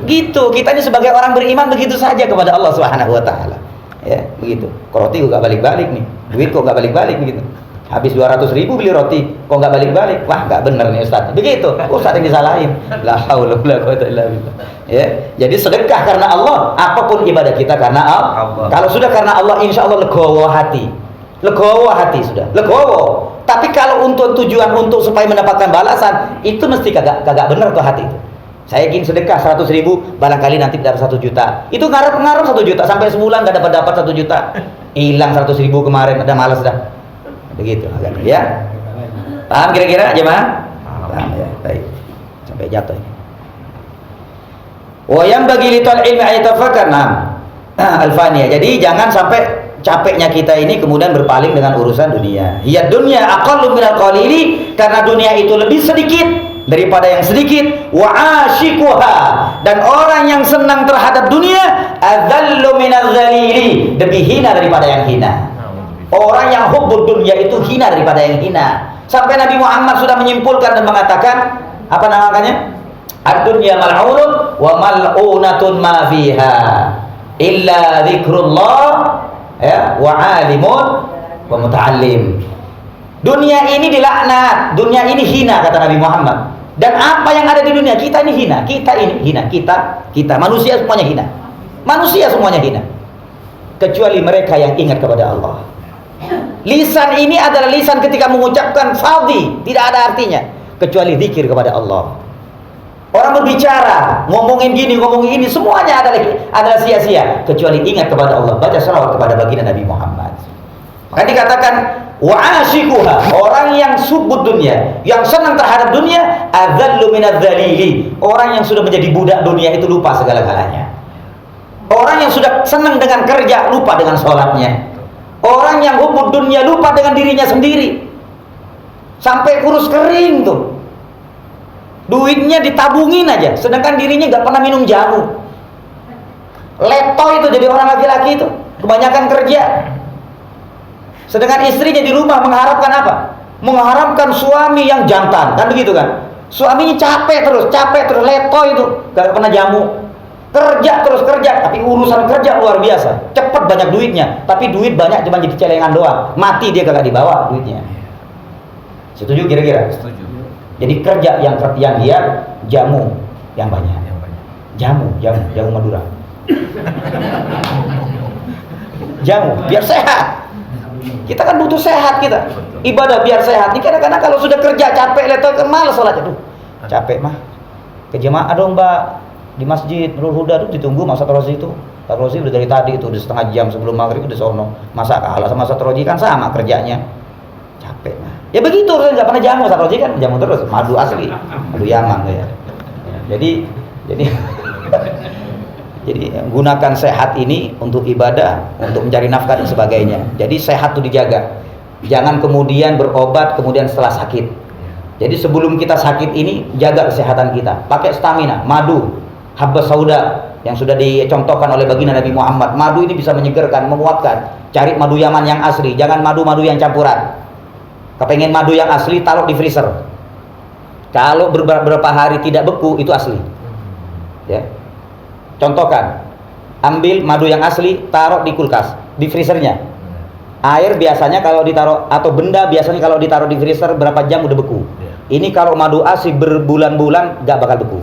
Gitu. Kita ini sebagai orang beriman begitu saja kepada Allah Subhanahu wa taala. Ya, begitu. Roti kok enggak balik-balik nih. Duit kok enggak balik-balik begitu. Habis 200.000 beli roti, kok nggak balik-balik? Wah, nggak bener nih Ustaz. Begitu, Ustaz yang disalahin. La haula wala quwwata illa billah. Ya, jadi sedekah karena Allah, apapun ibadah kita karena Allah. Kalau sudah karena Allah, insya Allah legowo hati sudah, legowo. Tapi kalau untuk tujuan untuk supaya mendapatkan balasan, itu mesti kagak bener tuh hati itu. Saya ingin sedekah 100.000, barangkali nanti dapat 1 juta. Itu ngarep 1 juta sampai sebulan nggak dapat 1 juta. Hilang 100.000 kemarin, ada malas dah. Begitu agak ya. Paham kira-kira jemaah? Paham ya. Baik. Sampai jatuh ini. Wa yang bagi litul ilmi ayatafakkar al-faniyah. Jadi jangan sampai capeknya kita ini kemudian berpaling dengan urusan dunia. Hiya dunya aqallu minal qalili, karena dunia itu lebih sedikit daripada yang sedikit. Wa ashiquha, dan orang yang senang terhadap dunia adzallu minal dzalili, lebih hina daripada yang hina. Orang yang hubbud dunya itu hina daripada yang hina. Sampai Nabi Muhammad sudah menyimpulkan dan mengatakan apa namanya? Ad-dunya mal'unun wa mal'unatun ma fiha. illa dzikrullah ya wa alimun wa muta'allim. Dunia ini dilaknat, dunia ini hina kata Nabi Muhammad. Dan apa yang ada di dunia kita ini hina, kita ini hina, kita manusia semuanya hina. Manusia semuanya hina. Kecuali mereka yang ingat kepada Allah. Lisan ini adalah lisan ketika mengucapkan fadhi, tidak ada artinya kecuali zikir kepada Allah. Orang berbicara, ngomongin gini, ngomongin ini, semuanya adalah sia-sia kecuali ingat kepada Allah, baca salawat kepada baginda Nabi Muhammad. Maka dikatakan wa'ashikuha, orang yang subut dunia, yang senang terhadap dunia, adzallu minadz-dzalili, orang yang sudah menjadi budak dunia itu lupa segala-galanya. Orang yang sudah senang dengan kerja lupa dengan sholatnya. Orang yang hubud dunia lupa dengan dirinya sendiri, sampai kurus kering tuh, duitnya ditabungin aja, sedangkan dirinya nggak pernah minum jamu. Leto itu jadi orang laki-laki itu kebanyakan kerja. Sedangkan istrinya di rumah mengharapkan apa? Mengharapkan suami yang jantan, kan begitu kan? Suaminya capek terus, leto itu, gak pernah jamu. Kerja terus kerja, tapi urusan kerja luar biasa. Cepat banyak duitnya, tapi duit banyak cuma jadi celengan doang. Mati dia kagak dibawa duitnya. Setuju kira-kira? Setuju. Jadi kerja yang dia jamu yang banyak. Jamu Madura. Jamu biar sehat. Kita kan butuh sehat kita. Ibadah biar sehat. Ini kadang-kadang kalau sudah kerja capek, leto, malas sholat. Aduh, capek mah. Ke jemaah dong mbak, di masjid Nurul Huda tuh ditunggu Mas Satroji itu. Satroji udah dari tadi itu, udah setengah jam sebelum maghrib udah sono. Masa kalah sama Satroji, kan sama kerjanya. Capek mah. Ya begitu, nggak pernah jamu. Satroji kan jamu terus, madu asli, madu Yaman ya. Jadi gunakan sehat ini untuk ibadah, untuk mencari nafkah dan sebagainya. Jadi sehat itu dijaga. Jangan kemudian berobat kemudian setelah sakit. Jadi sebelum kita sakit ini jaga kesehatan kita. Pakai stamina, madu, habbas sauda yang sudah dicontohkan oleh baginda Nabi Muhammad. Madu ini bisa menyegarkan, menguatkan. Cari madu Yaman yang asli, jangan madu-madu yang campuran. Kepengen madu yang asli, taruh di freezer. Kalau beberapa hari tidak beku, itu asli. Ya. Contohkan, ambil madu yang asli, taruh di kulkas, di freezernya. Air biasanya kalau ditaruh, atau benda biasanya kalau ditaruh di freezer berapa jam udah beku. Ini kalau madu asli berbulan-bulan nggak bakal beku,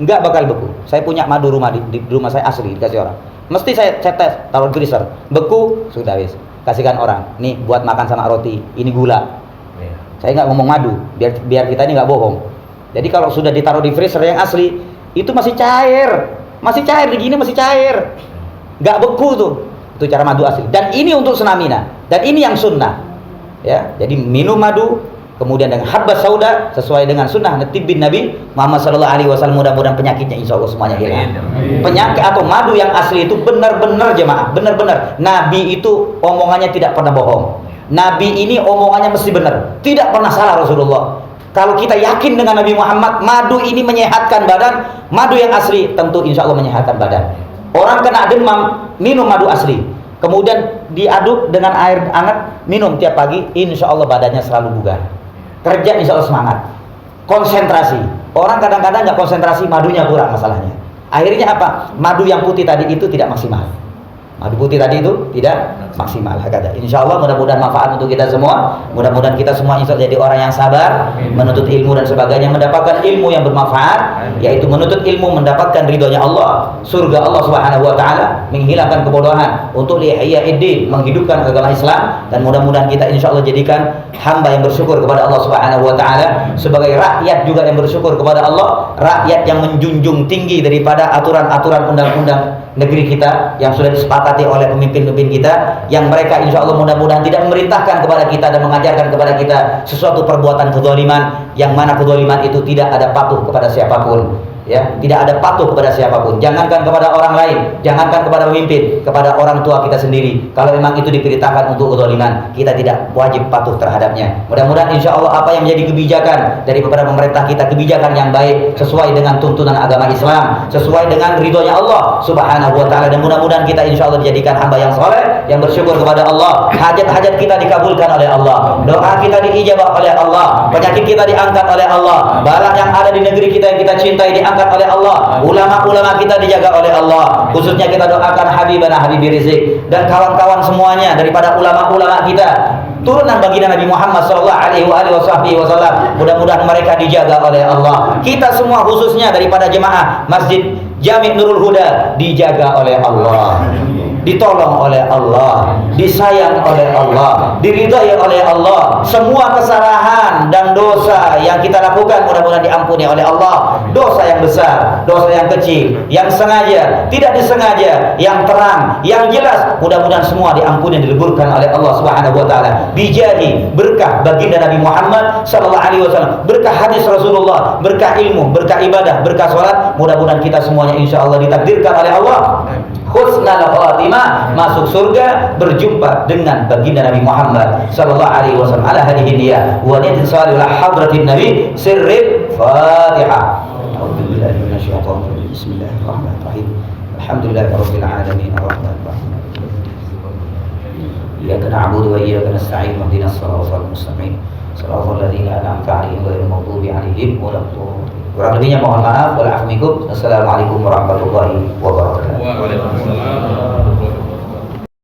nggak bakal beku. Saya punya madu rumah di rumah saya asli, dikasih orang. Mesti saya tes, taruh di freezer, beku sudah wis, kasihkan orang. Nih buat makan sama roti, ini gula. Saya nggak ngomong madu, biar kita ini nggak bohong. Jadi kalau sudah ditaruh di freezer yang asli, itu masih cair. Masih cair, begini masih cair, nggak beku tuh. Itu cara madu asli. Dan ini untuk stamina. Dan ini yang sunnah. Ya, jadi minum madu, kemudian dengan habbas sauda sesuai dengan sunnah tibbin Nabi Muhammad SAW. Mudah-mudahan penyakitnya insya Allah semuanya hilang. Penyakit atau madu yang asli itu benar-benar jemaah, benar-benar. Nabi itu omongannya tidak pernah bohong. Nabi ini omongannya mesti benar, tidak pernah salah Rasulullah. Kalau kita yakin dengan Nabi Muhammad, madu ini menyehatkan badan, madu yang asli tentu insya Allah menyehatkan badan. Orang kena demam, minum madu asli, kemudian diaduk dengan air hangat, minum tiap pagi, insya Allah badannya selalu bugar. Kerja insya Allah semangat. Konsentrasi. Orang kadang-kadang nggak konsentrasi, madunya kurang masalahnya. Akhirnya apa? Madu yang putih tadi itu tidak maksimal. Madu putih tadi itu tidak maksimal. Insya Allah mudah-mudahan manfaat untuk kita semua. Mudah-mudahan kita semua insya Allah jadi orang yang sabar, menuntut ilmu dan sebagainya, mendapatkan ilmu yang bermanfaat, yaitu menuntut ilmu mendapatkan ridhonya Allah, surga Allah Subhanahu Wa Taala, menghilangkan kebodohan, untuk li'ihya'id-din, menghidupkan agama Islam, dan mudah-mudahan kita insya Allah jadikan hamba yang bersyukur kepada Allah Subhanahu Wa Taala, sebagai rakyat juga yang bersyukur kepada Allah, rakyat yang menjunjung tinggi daripada aturan-aturan undang-undang negeri kita yang sudah disepakati oleh pemimpin-pemimpin kita, yang mereka insya Allah mudah-mudahan tidak memerintahkan kepada kita dan mengajarkan kepada kita sesuatu perbuatan kezaliman, yang mana kezaliman itu tidak ada patuh kepada siapapun. Ya, tidak ada patuh kepada siapapun. Jangankan kepada orang lain, jangankan kepada pemimpin, kepada orang tua kita sendiri. Kalau memang itu diperintahkan untuk kezaliman, kita tidak wajib patuh terhadapnya. Mudah-mudahan insya Allah apa yang menjadi kebijakan dari beberapa pemerintah kita, kebijakan yang baik sesuai dengan tuntunan agama Islam, sesuai dengan ridhonya Allah Subhanahu Wa Taala, dan mudah-mudahan kita insya Allah dijadikan hamba yang soleh, yang bersyukur kepada Allah. Hajat-hajat kita dikabulkan oleh Allah, doa kita diijabah oleh Allah, penyakit kita diangkat oleh Allah, bala yang ada di negeri kita yang kita cintai diangkat diangkat oleh Allah, ulama-ulama kita dijaga oleh Allah. Khususnya kita doakan Habibana Habibir Rizik dan kawan-kawan semuanya daripada ulama-ulama kita, turunan baginda Nabi Muhammad sallallahu alaihi wasallam. Mudah-mudahan mereka dijaga oleh Allah. Kita semua khususnya daripada jemaah Masjid Jami' Nurul Huda dijaga oleh Allah, ditolong oleh Allah, disayang oleh Allah, diridhai oleh Allah. Semua kesalahan dan dosa yang kita lakukan mudah-mudahan diampuni oleh Allah. Dosa yang besar, dosa yang kecil, yang sengaja, tidak disengaja, yang terang, yang jelas, mudah-mudahan semua diampuni dan dileburkan oleh Allah Subhanahu wa taala. Bijahi, berkah baginda Nabi Muhammad sallallahu alaihi wasallam, berkah hadis Rasulullah, berkah ilmu, berkah ibadah, berkah salat, mudah-mudahan kita semuanya insyaallah ditakdirkan oleh Allah husnul khatimah, masuk surga, berjumpa dengan baginda Nabi Muhammad sallallahu alaihi wasallam ala hadhihi dia wa niyatin salihah hadratin nabi sirril Fatihah. A'udzubillahi minasyaitonir rajim. Bismillahirrahmanirrahim. Alhamdulillahirabbil alamin arrahmanir rahim. Iyyaka na'budu wa iyyaka nasta'in ihdinas siratal mustaqim. Shiratal ladzina an'amta 'alaihim ghairil maghdubi 'alaihim waladdallin. Kurang lebihnya mohon maaf. Assalamualaikum warahmatullahi wabarakatuh.